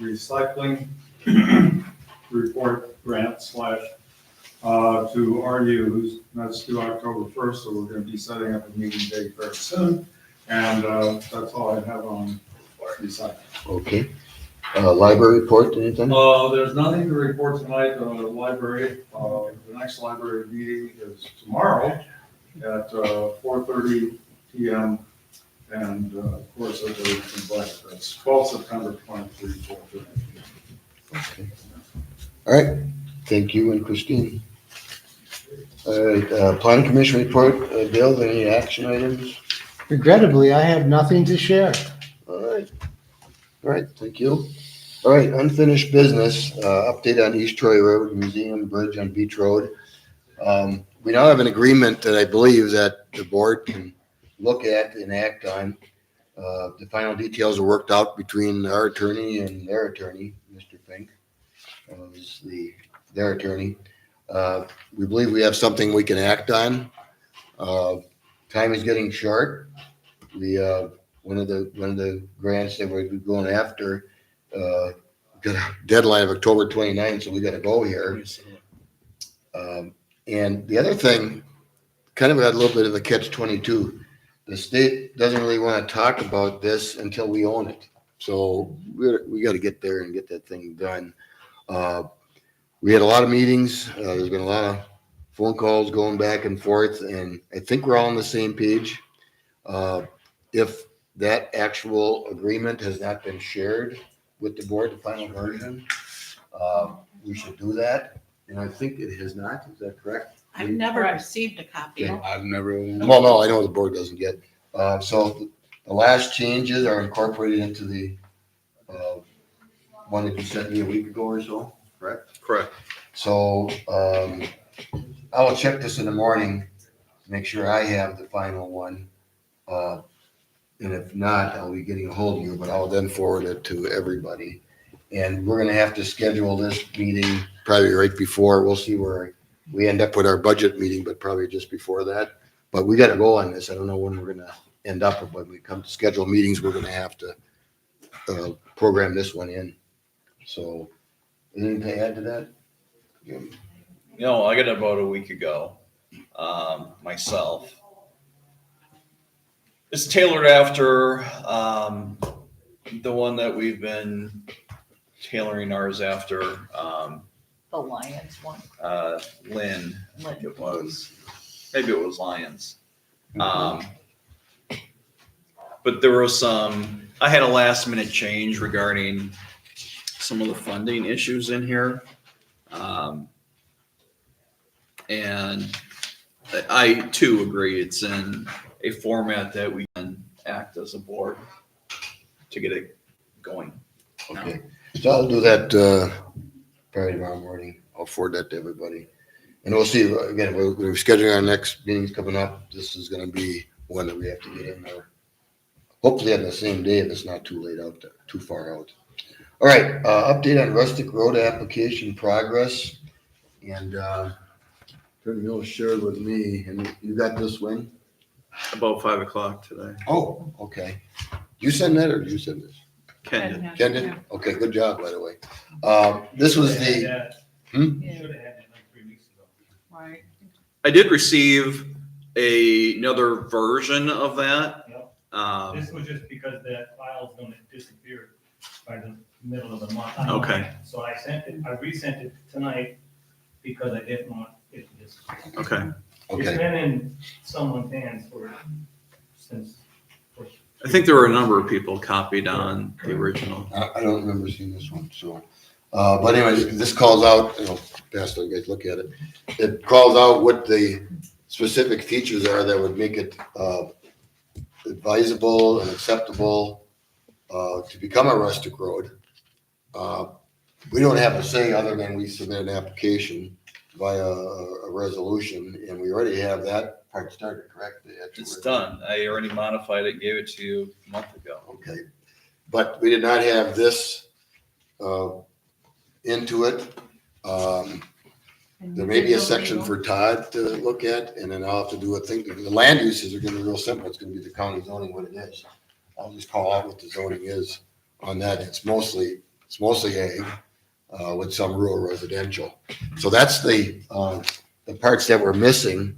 recycling report grant to RU, that's due October 1st, so we're going to be setting up a meeting date very soon. And that's all I have on decide. Okay. Library report, anything? There's nothing to report tonight on the library. The next library meeting is tomorrow at 4:30 PM. And of course, everybody's invited. That's 12 September 23, 4:30. Okay. All right, thank you and Christine. All right, planning commission report, Bill, any action items? Regrettably, I have nothing to share. All right, thank you. All right, unfinished business, update on East Troy Road, Museum Bridge on Beach Road. We now have an agreement that I believe that the board can look at and act on. The final details are worked out between our attorney and their attorney, Mr. Fink, is their attorney. We believe we have something we can act on. Time is getting short. One of the grants that we're going after, got a deadline of October 29th, so we got to go here. And the other thing, kind of got a little bit of a catch-22. The state doesn't really want to talk about this until we own it. So we got to get there and get that thing done. We had a lot of meetings. There's been a lot of phone calls going back and forth, and I think we're all on the same page. If that actual agreement has not been shared with the board, the final version, we should do that. And I think it has not. Is that correct? I've never received a copy. Okay. I've never. Well, no, I know the board doesn't get. So the last changes are incorporated into the one that you sent me a week ago or so, correct? Correct. So I will check this in the morning, make sure I have the final one. And if not, I'll be getting a hold of you, but I'll then forward it to everybody. And we're gonna have to schedule this meeting probably right before. We'll see where we end up with our budget meeting, but probably just before that. But we gotta go on this. I don't know when we're gonna end up, but when we come to schedule meetings, we're gonna have to program this one in. So, anything to add to that? I got it about a week ago, myself. It's tailored after the one that we've been tailoring ours after. The Lions one. Lynn, I think it was. Maybe it was Lions. But there was I had a last minute change regarding some of the funding issues in here. And I too agree it's in a format that we can act as a board to get it going. Okay, so I'll do that probably tomorrow morning. I'll forward that to everybody. And we'll see, again, we're scheduling our next meetings coming up. This is gonna be one that we have to get in there. Hopefully on the same day if it's not too late out there, too far out. All right, update on Rustic Road application progress. And Attorney Mills shared with me, and you got this one? About 5 o'clock today. Oh, okay. You send that or did you send this? Ken did. Ken did? Okay, good job, by the way. This was the, Right. I did receive another version of that. This was just because that file is gonna disappear by the middle of the month. Okay. So I resent it tonight because I didn't want it to just. Okay. It's been in someone's hands since. I think there were a number of people copied on the original. I don't remember seeing this one, so. But anyways, this calls out, Pastor, you guys look at it. It calls out what the specific features are that would make it advisable and acceptable to become a rustic road. We don't have a say other than we submit an application via a resolution, and we already have that part started, correct? It's done. I already modified it, gave it to you a month ago. Okay, but we did not have this into it. There may be a section for Todd to look at, and then I'll have to do a thing. The land uses are gonna be real simple. It's gonna be the county zoning, what it is. I'll just call out what the zoning is on that. It's mostly ag, with some rural residential. So that's the parts that we're missing.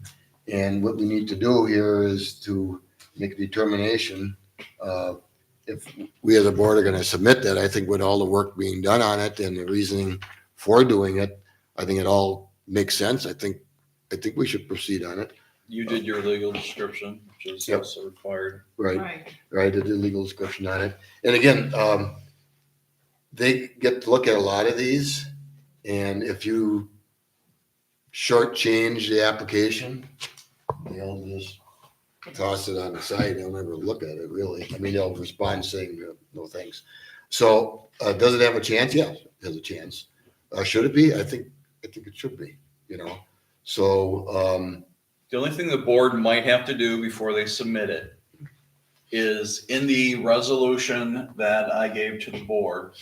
And what we need to do here is to make a determination if we as a board are gonna submit that, I think with all the work being done on it and the reasoning for doing it, I think it all makes sense. I think we should proceed on it. You did your legal description, which is Yep. also required. Right, I did the legal description on it. And again, they get to look at a lot of these, and if you shortchange the application, they'll just toss it on the side. They'll never look at it, really. I mean, they'll respond saying, no thanks. So, does it have a chance? Yeah, it has a chance. Should it be? I think it should be, you know? So, The only thing the board might have to do before they submit it is in the resolution that I gave to the board,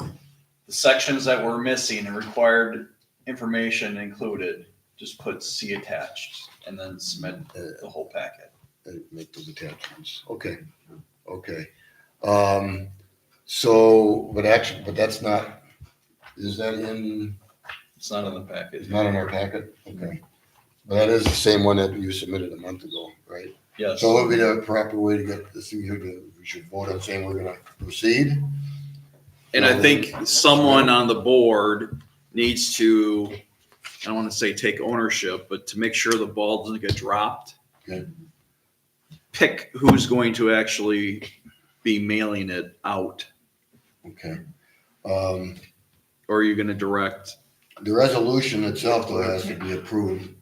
the sections that were missing and required information included, just put see attached and then submit the whole packet. make those attachments. Okay. So, but that's not, is that in? It's not in the packet. It's not in our packet? Okay. But that is the same one that you submitted a month ago, right? Yes. So what would be the proper way to get this thing here? We should vote on saying we're gonna proceed? And I think someone on the board needs to, I don't want to say take ownership, but to make sure the ball doesn't get dropped. Okay. Pick who's going to actually be mailing it out. Okay. Or are you going to direct? The resolution itself though has to be approved,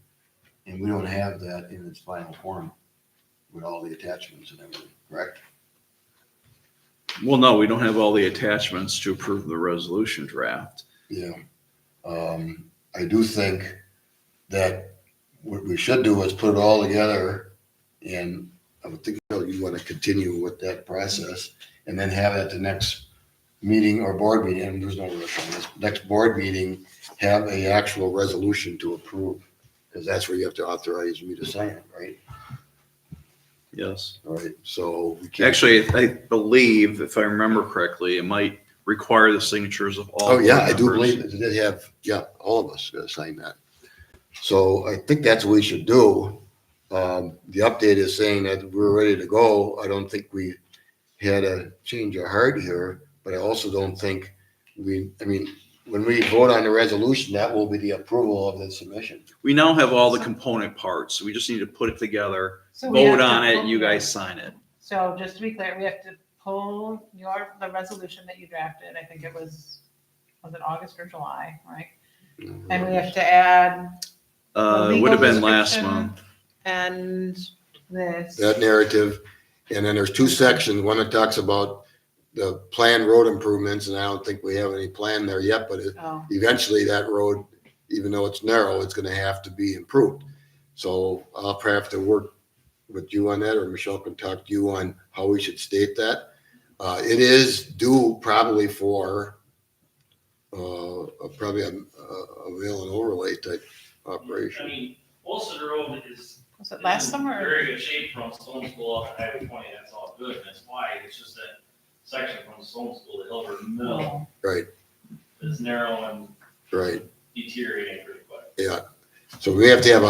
and we don't have that in its final form with all the attachments and everything, correct? Well, no, we don't have all the attachments to approve the resolution draft. Yeah. I do think that what we should do is put it all together, and I would think you want to continue with that process and then have at the next meeting or board meeting, and there's no rush on this, next board meeting, have a actual resolution to approve, because that's where you have to authorize me to sign it, right? Yes. All right, so we can't. Actually, I believe, if I remember correctly, it might require the signatures of all. Oh, yeah, board I do members. believe it did have, yeah, all of us gotta sign that. So I think that's what we should do. The update is saying that we're ready to go. I don't think we had a change of heart here, but I also don't think when we vote on the resolution, that will be the approval of the submission. We now have all the component parts. We just need to put it together, So we have vote to on it, pull- you guys sign it. So just to be clear, we have to pull the resolution that you drafted, I think it was it August or July, right? And we have to add. It would have been last description month. And this. That narrative, and then there's two sections, one that talks about the planned road improvements, and I don't think we have any plan there yet, but Oh. eventually that road, even though it's narrow, it's gonna have to be improved. So I'll probably have to work with you on that, or Michelle can talk to you on how we should state that. It is due probably for probably a veil and overlay type operation. I mean, most of the road is. Was it last summer or- Very good shape from Stone School up to Highway 20, that's all good, that's wide, it's just that section from Stone School to Hilbert Mill Right, is narrow and right. deteriorating pretty quick. Yeah, so we have to have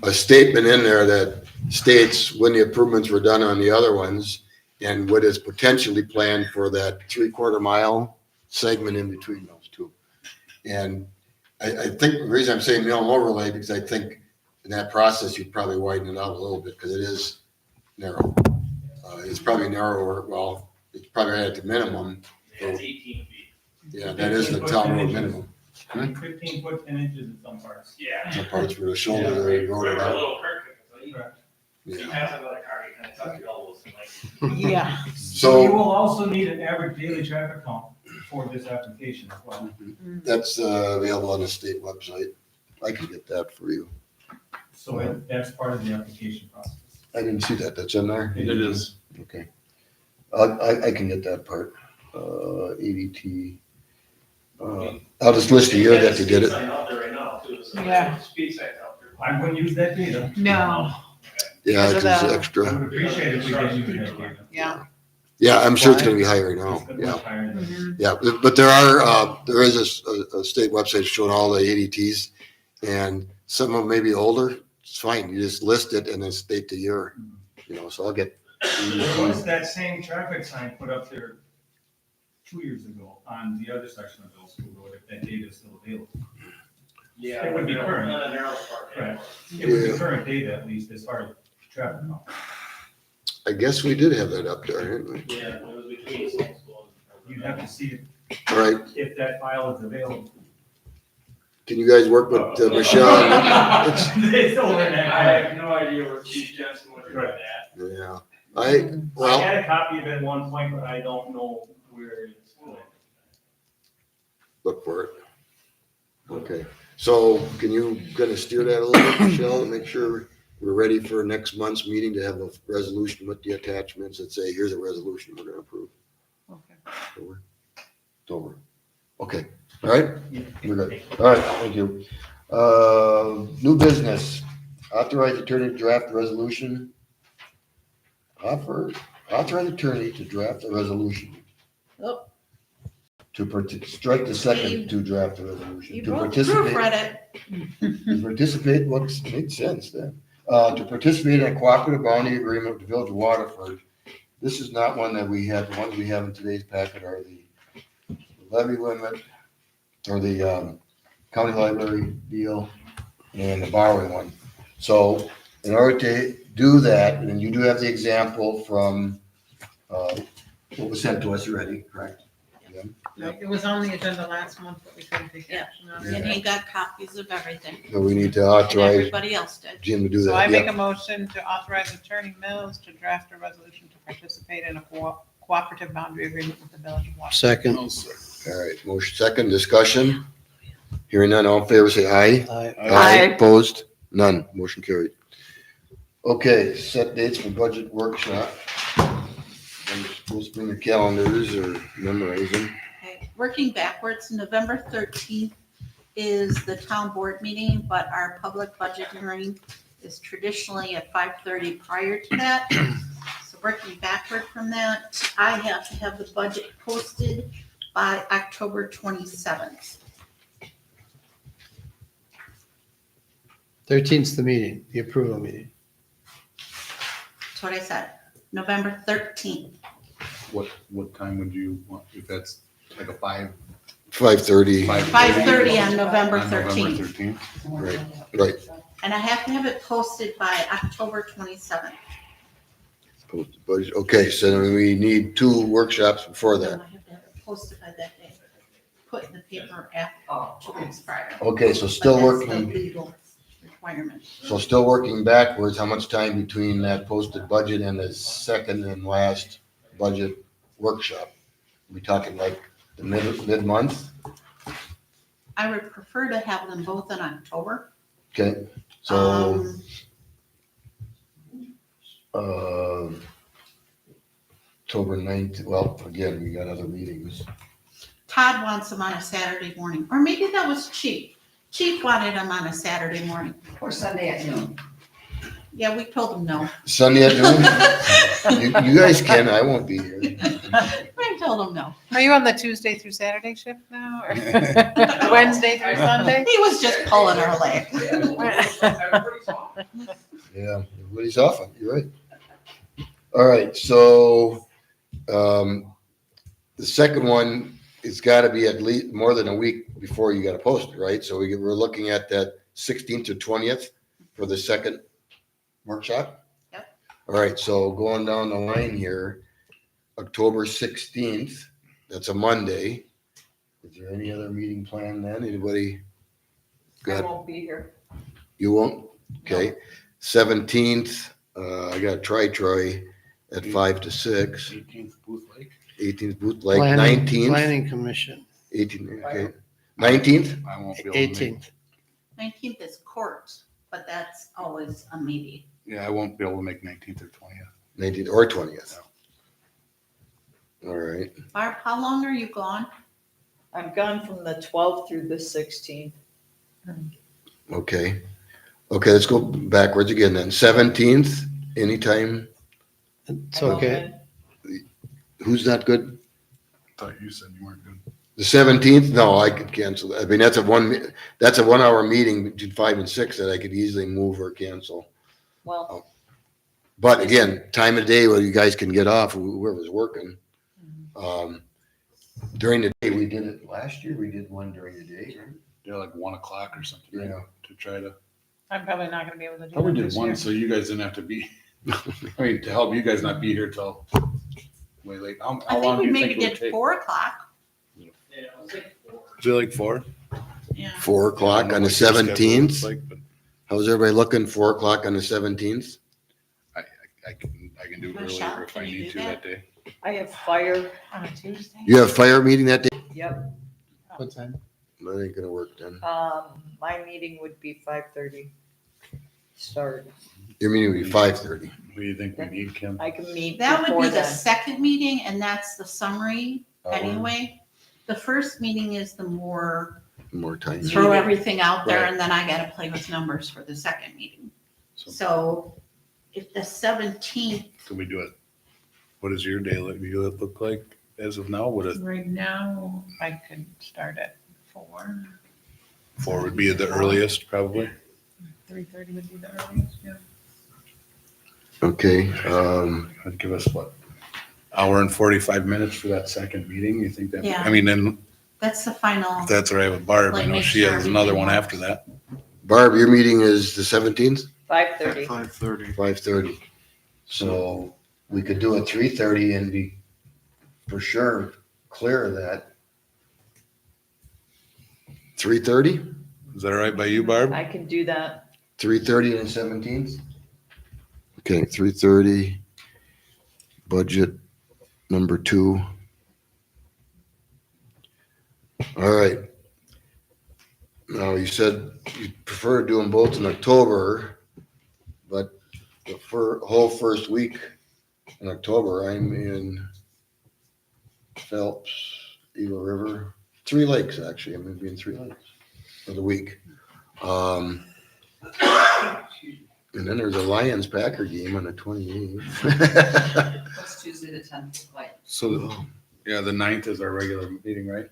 a statement in there that states when the improvements were done on the other ones and what is potentially planned for that 3/4 mile segment in between those two. And I think the reason I'm saying mill and overlay, because I think in that process, you'd probably widen it out a little bit because it is narrow. It's probably narrower, well, it's probably right at the minimum. Yeah, it's 18 feet. Yeah, that is the town road minimum. 15 foot 10 inches in some parts. Yeah. Some parts where the shoulder, they wrote it For a out. little curve, so you Yeah. pass another car, you kind of touch your elbows and like. Yeah. So- You will also need an average daily traffic count for this application as well. That's available on the state website. I can get that for you. So that's part of the application process. I didn't see that. That's in there? It is. Okay. I can get that part. ADT. I'll just list the year that they did Speed it. sign out there right now too, so Yeah. speed sign out there. I'm going to use that data. No. Yeah, Because it's of the- I extra. would appreciate it if we did use that data. Yeah. Yeah, I'm sure it's gonna be higher now. It's Yeah. much higher than- Yeah, but there is a state website showing all the ADTs, and some of them may be older. It's fine. You just list it and then state the year, so I'll get There was that same traffic sign put up there 2 years ago on the other section of Middle School Road, if that data is still available. Yeah. It would be current. On the narrow part. Right. It would be current data at least as far as traffic. I guess we did have that up there, didn't we? Yeah, it was between Stone School and. You'd have to see All right, if that file is available. can you guys work with Michelle? It's- It's over in I that. have no idea where Chief Jensen would have that. Yeah, I well, had a copy of it at one point, but I don't know where it's going. look for it. Okay, so can you kind of steer that a little bit, Michelle, to make sure we're ready for next month's meeting to have a resolution with the attachments that say, here's a resolution we're gonna approve. Okay. Over. It's over. Okay, all right, we're good. All right, thank you. New business, authorize attorney to draft a resolution. Authorize attorney to draft a resolution. Oh. Strike the second to draft a resolution. You To both participate. proofread it. To participate, makes sense then. To participate in a cooperative boundary agreement with the Village of Waterford. This is not one that we have, the ones we have in today's packet are the levy limit or the county library deal and the borrowing one. So in order to do that, and you do have the example from what was sent to us already, correct? It was on the agenda last month, but we couldn't take Yeah. action on And it. he got copies of everything. So we need to And authorize everybody else did. Jim to do So I that. make a Yep. motion to authorize Attorney Mills to draft a resolution to participate in a cooperative boundary agreement with the Village of Waterford. Second. All right, motion second, discussion. Hearing none, all in favor, say aye. Aye. Opposed? None. Motion carried. Okay, set dates for budget workshop. I'm supposed to bring your calendars or memorize them. Okay, working backwards, November 13th is the town board meeting, but our public budget hearing is traditionally at 5:30 prior to that. So working backward from that, I have to have the budget posted by October 27th. 13th's the meeting, the approval meeting. That's what I said, November 13th. What time would you want, if that's like a 5:30. 5:30 on November On November 13th. 13th? Right, right. And I have to have it posted by October 27th. Posted budget. Okay, so then we need 2 workshops before No, that. I have to have it posted by that day, put in the paper after 2 weeks prior. Okay, so still But that's the working, legal requirement. so still working backwards, how much time between that posted budget and the second and last budget workshop? We talking like the mid-month? I would prefer to have them both in October. Okay, so, Um, October 9th, well, again, we got other meetings. Todd wants them on a Saturday morning, or maybe that was Chief. Chief wanted them on a Saturday morning. Or Sunday at noon. Yeah, we told him no. Sunday at noon? You guys can, I won't be here. I told him no. Are you on the Tuesday through Saturday shift now, or Wednesday through Sunday? He was just pulling our leg. Yeah, everybody's off, you're right. All right, so, the second one, it's gotta be at least more than a week before you gotta post it, right? So we're looking at that 16th to 20th for the second workshop? Yep. All right, so going down the line here, October 16th, that's a Monday. Is there any other meeting planned then? Anybody? I Got, won't be here. you won't? Okay. 17th, I got Troy at 5 to 6. 18th Booth Lake? 18th Booth Lake, Planning- 19th. Planning Commission, 18th, okay. 19th? I won't be able to make. 18th. 19th is court, but that's always a meeting. Yeah, I won't be able to make 19th or 20th. 19th or 20th. All right. Barb, how long are you gone? I'm gone from the 12th through the 16th. Okay. Okay, let's go backwards again then. 17th, anytime. It's okay. Who's not good? Thought you said you weren't good. The 17th? No, I could cancel that. I mean, that's a 1 hour meeting between 5 and 6 that I could easily move or cancel. Well, But again, time of day where you guys can get off, whoever's working. During the day, we did it last year, we did one during the day, right? Yeah, like 1 o'clock or something, right? Yeah. To try to, I'm probably not gonna be able to do probably that did this one, year. so you guys didn't have to be, I mean, to help you guys not be here till way late. How I think long do we you maybe think it would did take? 4 o'clock. Yeah, it was like 4. Is it like 4? Yeah. 4 o'clock on the I don't know what your schedule looks 17th. like, but How's everybody looking? 4 o'clock on the 17th? I can do Michelle, earlier if I can you need do to that? that day. I have fire, On a Tuesday? You have fire meeting that day? yep. What time? That ain't gonna work then. My meeting would be 5:30 start. Your meeting will be 5:30. What do you think we need, Kim? I can meet That would before be the then. second meeting, and that's the summary Oh. anyway. The first meeting is the more More time. throw everything out there, Right. and then I gotta play with numbers for the second meeting. So So if the 17th, can we do it? What does your day look like as of now? Would it Right now, I could start at 4. 4 would be the earliest probably? 3:30 would be the earliest, yeah. Okay, That'd give us what? Hour and 45 minutes for that second meeting? You think that, Yeah. I mean, then that's the final. if that's all right with Barb, I Like, know make she sure has another one everything after that. Barb, your meeting is the 17th? 5:30. 5:30. 5:30. So we could do it 3:30 and be for sure clear of that. 3:30? Is that all right by you, Barb? I can do that. 3:30 and 17th? Okay, 3:30, budget number 2. All right. Now, you said you prefer to do them both in October, but the whole first week in October, I'm in Phelps, Eagle River, 3 Lakes, actually. I'm gonna be in 3 Lakes for the week. And then there's a Lions Packer game on the 28th. That's Tuesday the 10th, like. So, yeah, the 9th is our regular meeting, right?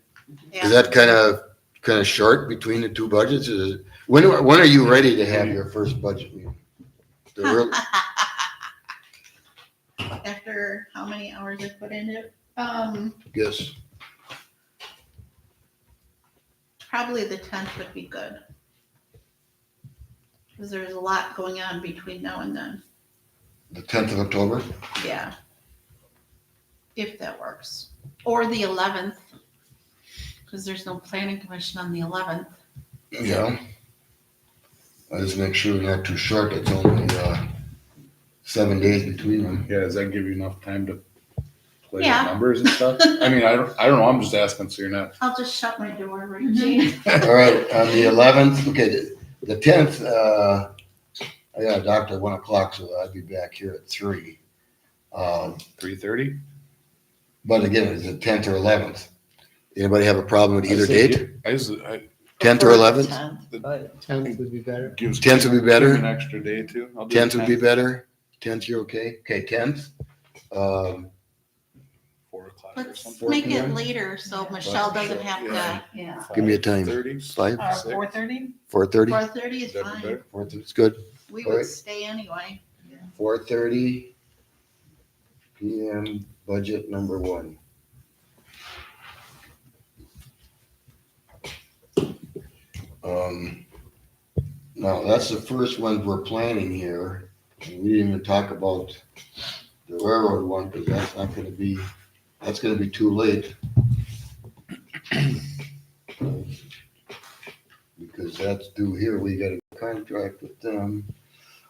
Is that kind of short between the two budgets? Is it, when are you ready to have your first budget meeting? The real- After how many hours I put in it, Yes, probably the 10th would be good. Because there's a lot going on between now and then. the 10th of October? Yeah. If that works. Or the 11th. Because there's no planning commission on the 11th. Yeah. I just make sure we're not too short. It's only 7 days between them. Yeah, does that give you enough time to play Yeah. with numbers and stuff? I mean, I don't know. I'm just asking so you're not. I'll just shut my door, right, Gene? All right, on the 11th, okay, the 10th, I got a doctor at 1 o'clock, so I'd be back here at 3. 3:30? But again, is it 10th or 11th? Anybody have a problem with either date? 10th or Prefer the 11th? 10th, but 10th would be better. 10th would be better? An extra day too. I'll do 10th the would be better? 10th, you're okay? Okay, 10th. 4 o'clock or Let's something. make it later so Michelle doesn't have to. Yeah. Give me a time. 5:30? 5, 4:30? 4:30? 4:30 is Is that fine. better? 4:30 is good. We All would right. stay anyway. 4:30 PM, budget number 1. Now, that's the first one we're planning here. And we didn't even talk about the railroad one, because that's not gonna be, that's gonna be too late. Because that's due here, we got a contract with them.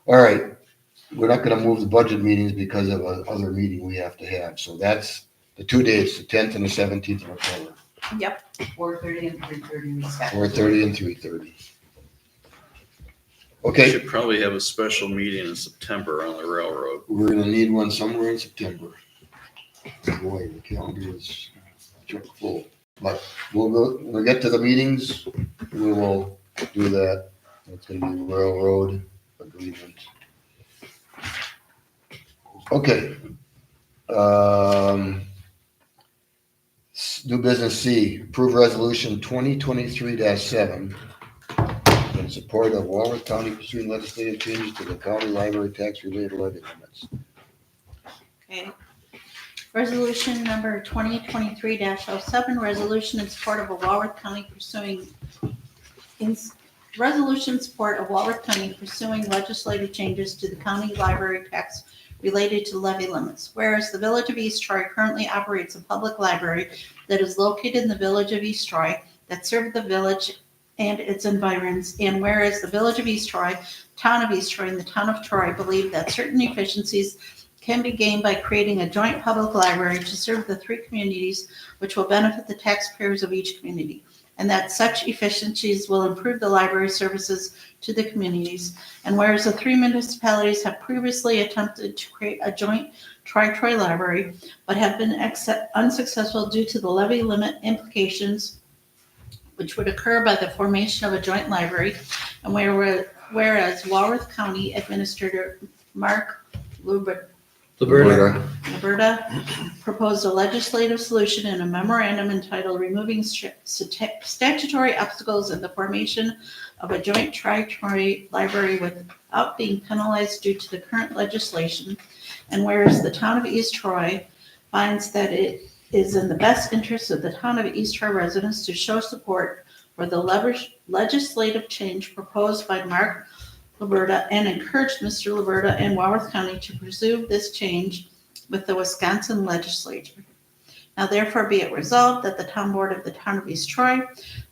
All right, we're not gonna move the budget meetings because of a other meeting we have to have, so that's the 2 dates, the 10th and the 17th of October, Yep, 4:30 and 3:30 respectively. 4:30 and 3:30. We Okay, should probably have a special meeting in September on the railroad. we're gonna need one somewhere in September. Boy, the calendar is chock full, but we'll get to the meetings, we will do that. It's gonna be railroad agreement. Okay. New business C, approve resolution 2023-7. in support of Walworth County pursuing legislative changes to the county library tax related levy limits. Okay. Resolution number 2023-07, resolution in support of Walworth County pursuing, resolution in support of Walworth County pursuing legislative changes to the county library tax related to levy limits. Whereas the Village of East Troy currently operates a public library that is located in the Village of East Troy that serves the village and its environs, and whereas the Village of East Troy, Town of East Troy, and the Town of Troy believe that certain efficiencies can be gained by creating a joint public library to serve the three communities, which will benefit the taxpayers of each community, and that such efficiencies will improve the library services to the communities. And whereas the three municipalities have previously attempted to create a joint Tri-Troy library, but have been unsuccessful due to the levy limit implications which would occur by the formation of a joint library, and whereas Walworth County Administrator Mark Luberta proposed a legislative solution in a memorandum entitled Removing Statutory Obstacles in the Formation of a Joint Tri-Troy Library Without Being Penalized Due to the Current Legislation. And whereas the Town of East Troy finds that it is in the best interest of the Town of East Troy residents to show support for the legislative change proposed by Mark Luberta and encouraged Mr. Luberta and Walworth County to pursue this change with the Wisconsin legislature. Now therefore be it resolved that the Town Board of the Town of East Troy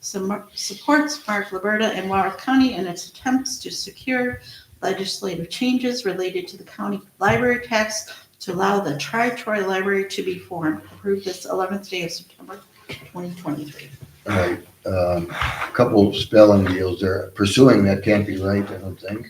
supports Mark Luberta and Walworth County in its attempts to secure legislative changes related to the county library tax to allow the Tri-Troy Library to be formed. Approved this 11th day of September 2023. All right, a couple spelling deals there. Pursuing, that can't be right, I don't think.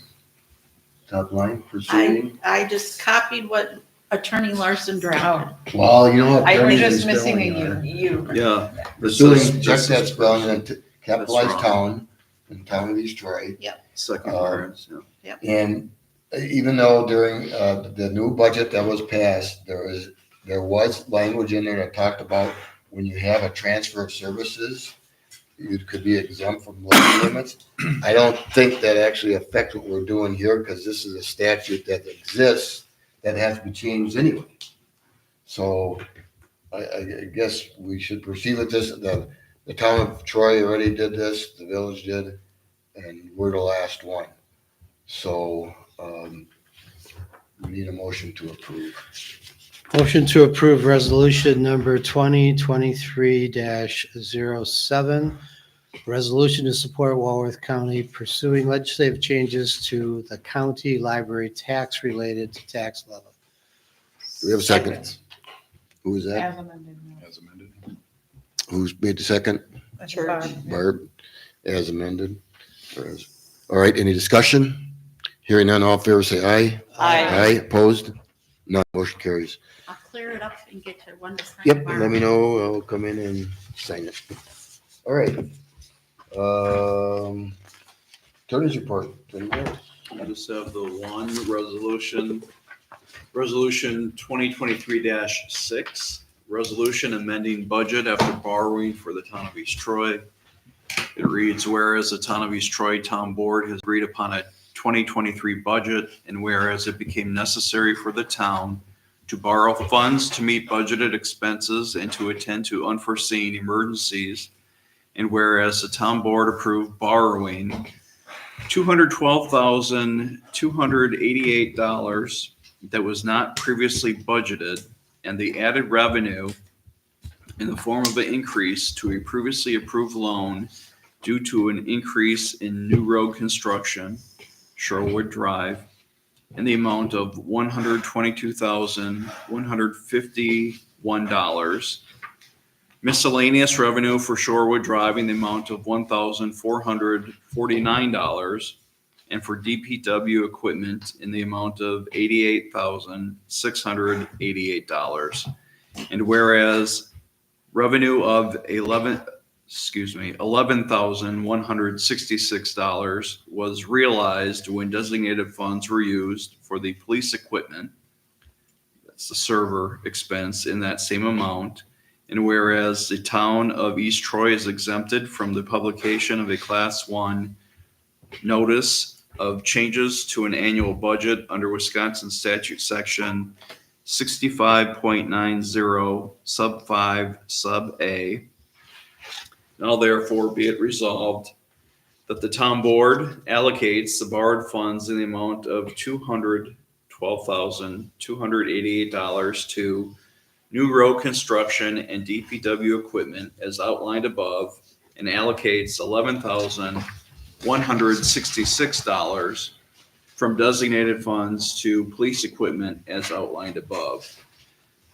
Top line, pursuing. I just copied what Attorney Larson drafted. Well, you know what? I was attorneys just and missing a spelling are. U. Yeah. Pursuing, check that spelling, and then capitalize wrong. town, and Town of East Troy. Second Um, whereas, yeah. And even though during the new budget that was passed, there was language in there that talked about when you have a transfer of services, you could be exempt from levy limits. I don't think that actually affects what we're doing here, because this is a statute that exists that has to be changed anyway. So I guess we should proceed with this. The Town of Troy already did this, the village did, and we're the last one. So we need a motion to approve. Motion to approve resolution number 2023-07. Resolution to support Walworth County pursuing legislative changes to the county library tax related to tax levy. Do we have a second? Who is that? As amended. As amended. Who's made the second? Church. Barb, as amended. All right, any discussion? Hearing none, all in favor say aye. Aye. Opposed? None, motion carries. I'll clear it up and get to one to sign Yep, tomorrow. let me know, I'll come in and sign it. All right. Attorney's report. Anybody else? I just have the one resolution 2023-6, resolution amending budget after borrowing for the Town of East Troy. It reads, whereas the Town of East Troy Town Board has agreed upon a 2023 budget, and whereas it became necessary for the town to borrow funds to meet budgeted expenses and to attend to unforeseen emergencies, and whereas the Town Board approved borrowing $212,288 that was not previously budgeted, and the added revenue in the form of an increase to a previously approved loan due to an increase in new road construction, Sherwood Drive, in the amount of $122,151. Miscellaneous revenue for Shorewood Drive in the amount of $1,449, and for DPW equipment in the amount of $88,688. And whereas revenue of $11,166 was realized when designated funds were used for the police equipment, that's the server expense, in that same amount. And whereas the Town of East Troy is exempted from the publication of a Class 1 notice of changes to an annual budget under Wisconsin statute section 65.90 sub 5 sub A. Now therefore be it resolved that the town board allocates the borrowed funds in the amount of $212,288 to new road construction and DPW equipment as outlined above, and allocates $11,166 from designated funds to police equipment as outlined above.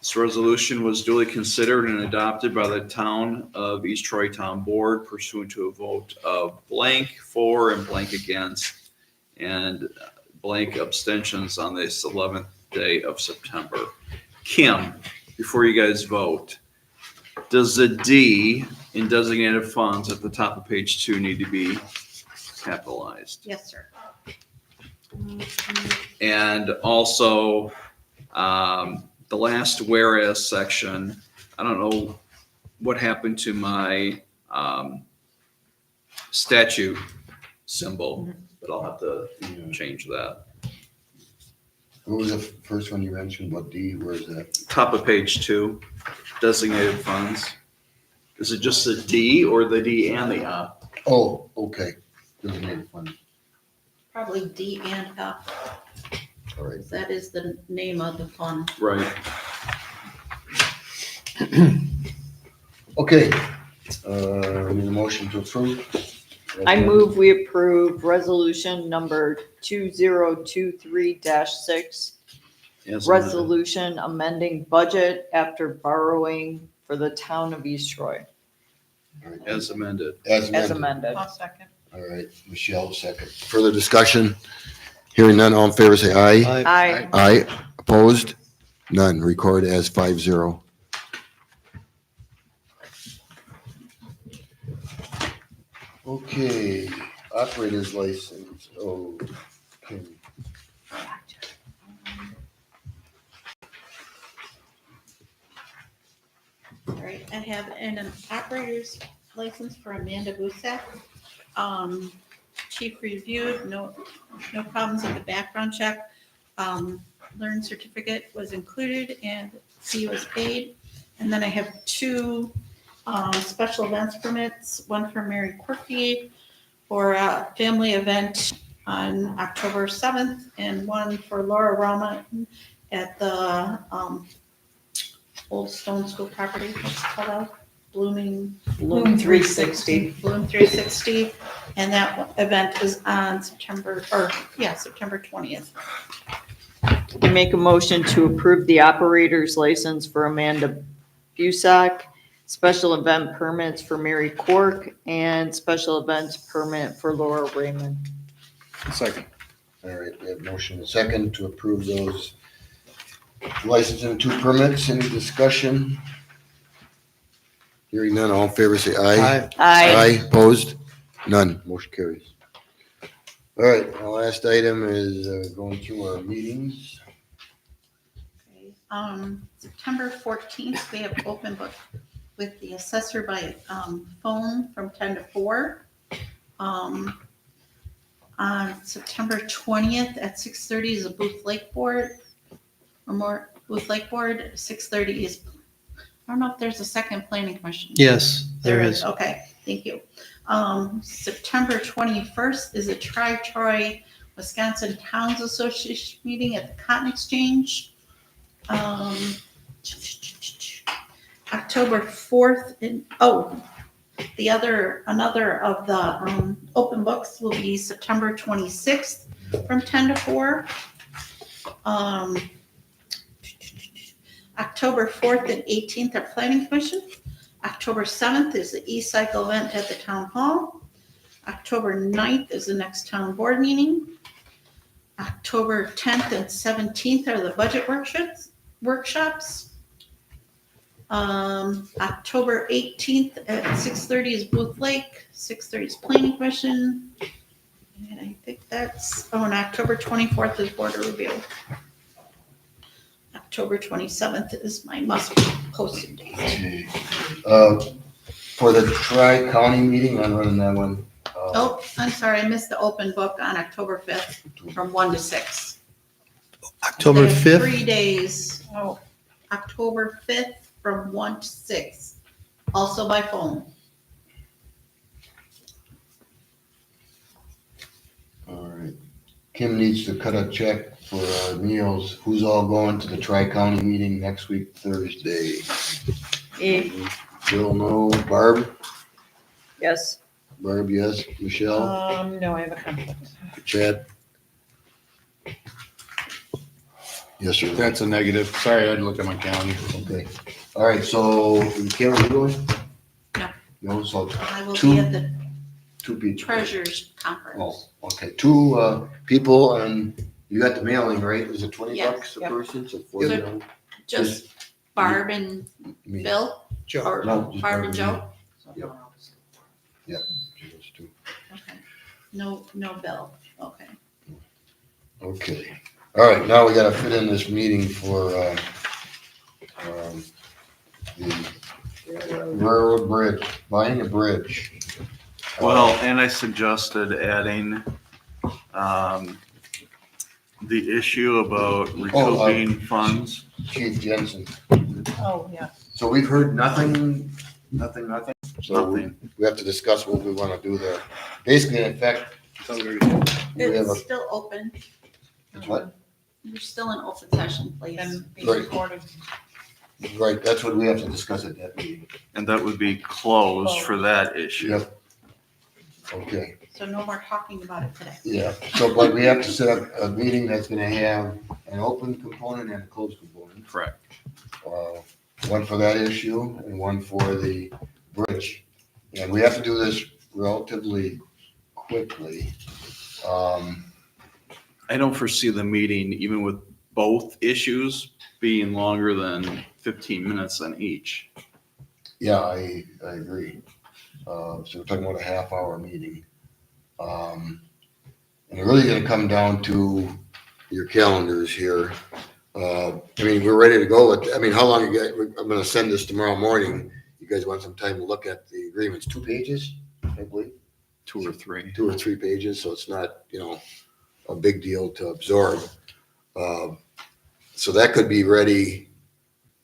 This resolution was duly considered and adopted by the Town of East Troy Town Board pursuant to a vote of blank for and blank against and blank abstentions on this 11th day of September. Kim, before you guys vote, does the D in designated funds at the top of page 2 need to be capitalized? Yes, sir. And also, the last whereas section, I don't know what happened to my statute symbol, but I'll have to change that. What was the first one you mentioned? What D? Where is that? Top of page 2, designated funds. Is it just the D or the D and the A? Oh, okay. Designated fund. Probably D and F. All right. That is the name of the fund. Right. Okay. We need a motion to approve. I move we approve resolution number 2023-6. As Resolution amending budget after borrowing for the town of East Troy, As amended. As as amended. amended. I'll second. All right, Michelle, second. Further discussion? Hearing none, all in favor, say aye. Aye. Aye. Opposed? None. Record as 5-0. Okay, operator's license. Oh, okay. All right, I have an operator's license for Amanda Busak. Chief reviewed, no problems with the background check. Learn certificate was included and fee was paid. And then I have two special events permits, one for Mary Quirky for a family event on October 7th, and one for Laura Rama at the Old Stone School property, what's it called? Bloom 360. Bloom 360, and that event is on September 20th. I make a motion to approve the operator's license for Amanda Busak, special event permits for Mary Cork, and special events permit for Laura Raymond. Second. All right, we have motion and second to approve those license and two permits. Any discussion? Hearing none, all in favor, say aye. Aye. Opposed? None. Motion carries. All right, our last item is going through our meetings. September 14th, we have open book with the assessor by phone from 10 to 4. On September 20th at 6:30 is a Booth Lake Board, or more Booth Lake Board. 6:30 is, I don't know if there's a second planning commission. Yes, there is. Okay, thank you. September 21st is a Tri-Troy Wisconsin Towns Association meeting at the Cotton Exchange. October 4th, another of the open books will be September 26th from 10 to 4. October 4th and 18th are Planning Commission. October 7th is the e-cycle event at the Town Hall. October 9th is the next town board meeting. October 10th and 17th are the budget workshops. October 18th at 6:30 is Booth Lake, 6:30 is Planning Commission. And I think that's, and October 24th is Board of Review. October 27th is my must posted date. Okay. For the Tri-County meeting, I'm running that one. I'm sorry, I missed the open book on October 5th from 1 to 6. October They have 5th? 3 days, Oh, October 5th from 1 to 6, also by phone. All right. Kim needs to cut a check for our meals. Who's all going to the Tri-County meeting next week, Thursday? Bill, no. Barb? Yes. Barb, yes. Michelle? no, I have a conflict. Chad? Yes, sir. That's a negative. Sorry, I had to look at my calendar. Okay. All right, so Kim, are you going? No. No, so I will two, be at the two people. treasurer's conference. Oh, okay. Two people, and you got the mailing, right? Is it $20 Yes. a Yep. person? So $40. Just Barb and Me. Bill? Joe. Or No, just Barb and Joe? Yep. Yep. Just two. Okay. No Bill, okay. Okay. All right, now we gotta fit in this meeting for, the railroad bridge, buying a bridge. Well, and I suggested adding, the issue about recouping funds. Chief Jensen. Oh, yeah. So we've heard nothing. So Nothing. we have to discuss what we wanna do there. Basically, in effect, we have It's a, still open. what? You're still in open session, please. And be Right. recorded. Right, that's what we have to discuss at that meeting. And that would be closed for that issue. Yep. Okay. So no more talking about it today. Yeah, so, but we have to set up a meeting that's gonna have an open component and a closed component. Correct. One for that issue and one for the bridge. And we have to do this relatively quickly. I don't foresee the meeting, even with both issues, being longer than 15 minutes on each. Yeah, I agree. So we're talking about a half-hour meeting. And we're really gonna come down to your calendars here. I mean, we're ready to go with, I mean, how long you guys, I'm gonna send this tomorrow morning. You guys want some time to look at the agreements, 2 pages, I believe? 2 or 3. 2 or 3 pages, so it's not, a big deal to absorb. So that could be ready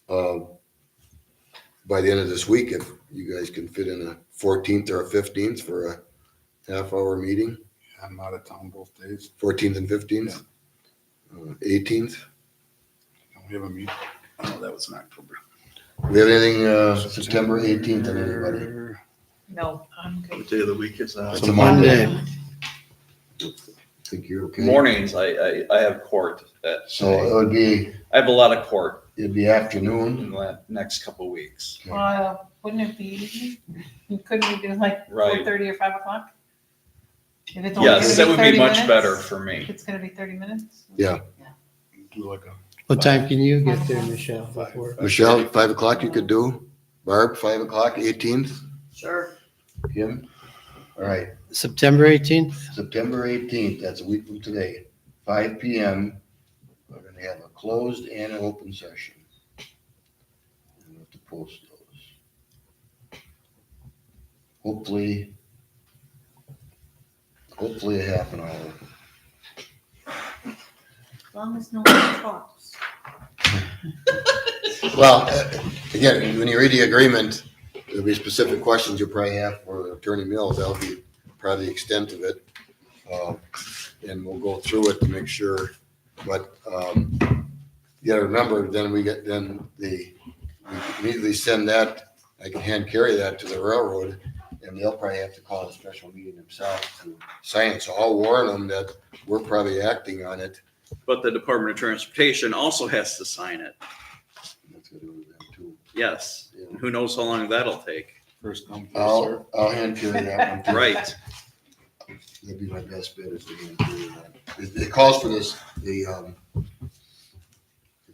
by the end of this week if you guys can fit in a 14th or a 15th for a half-hour meeting. I'm out of town both days. 14th and 15th? 18th? We have a meeting. Oh, that was in October. We have anything September 18th on anybody? No. I'm good. What day of the week is that? It's a Monday. Monday. Think you're okay? Mornings, I have court. So it would be, I have a lot of court it'd be afternoon. in the next couple of weeks. Wouldn't it be evening? Couldn't we do like Right. 4:30 or 5 o'clock? If it's only Yes, gonna that would be 30 much minutes, better for me. If it's gonna be 30 minutes? Yeah. Do like a. What time can you get there, Michelle? Before? Michelle, 5 o'clock you could do? Barb, 5 o'clock, 18th? Sure. Kim? All right. September 18th? September 18th, that's a week from today, 5 PM. We're gonna have a closed and an open session. And we have to post those. Hopefully a half an hour. As long as no one talks. Well, again, when you read the agreement, there'll be specific questions you'll probably have for Attorney Mills. That'll be probably the extent of it. And we'll go through it to make sure, but, you gotta remember, then we immediately send that, I can hand carry that to the railroad, and they'll probably have to call a special meeting themselves to sign it. So I'll warn them that we're probably acting on it. But the Department of Transportation also has to sign it. That's gonna do with them too. Yes. And who knows how long that'll take. First come, first serve. I'll hand carry that one too. Right. That'd be my best bet is to hand carry that. It calls for this, is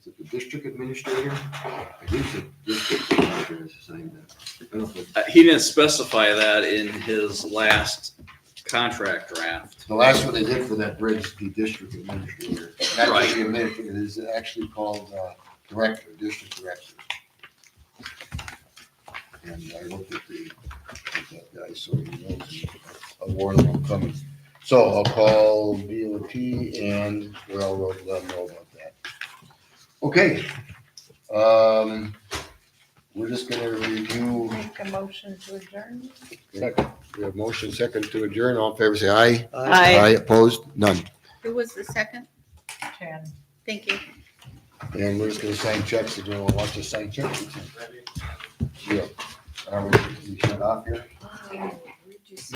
it the district administrator? I think the district administrator has signed that. I don't know if He didn't specify that in his last contract draft. the last one they did for that bridge, the district administrator. Not Right. just the administrator, it is actually called director, district director. And I looked at the that guy, so he knows I'll warn him I'm coming. So I'll call DOT and railroad, let them know about that. Okay. We're just gonna review. Make a motion to adjourn. Second. We have motion second to adjourn. All in favor, say aye. Aye. Opposed? None. Who was the second? Thank you. And we're just gonna sign checks. If you want to watch us sign checks. Yeah. We shut off here?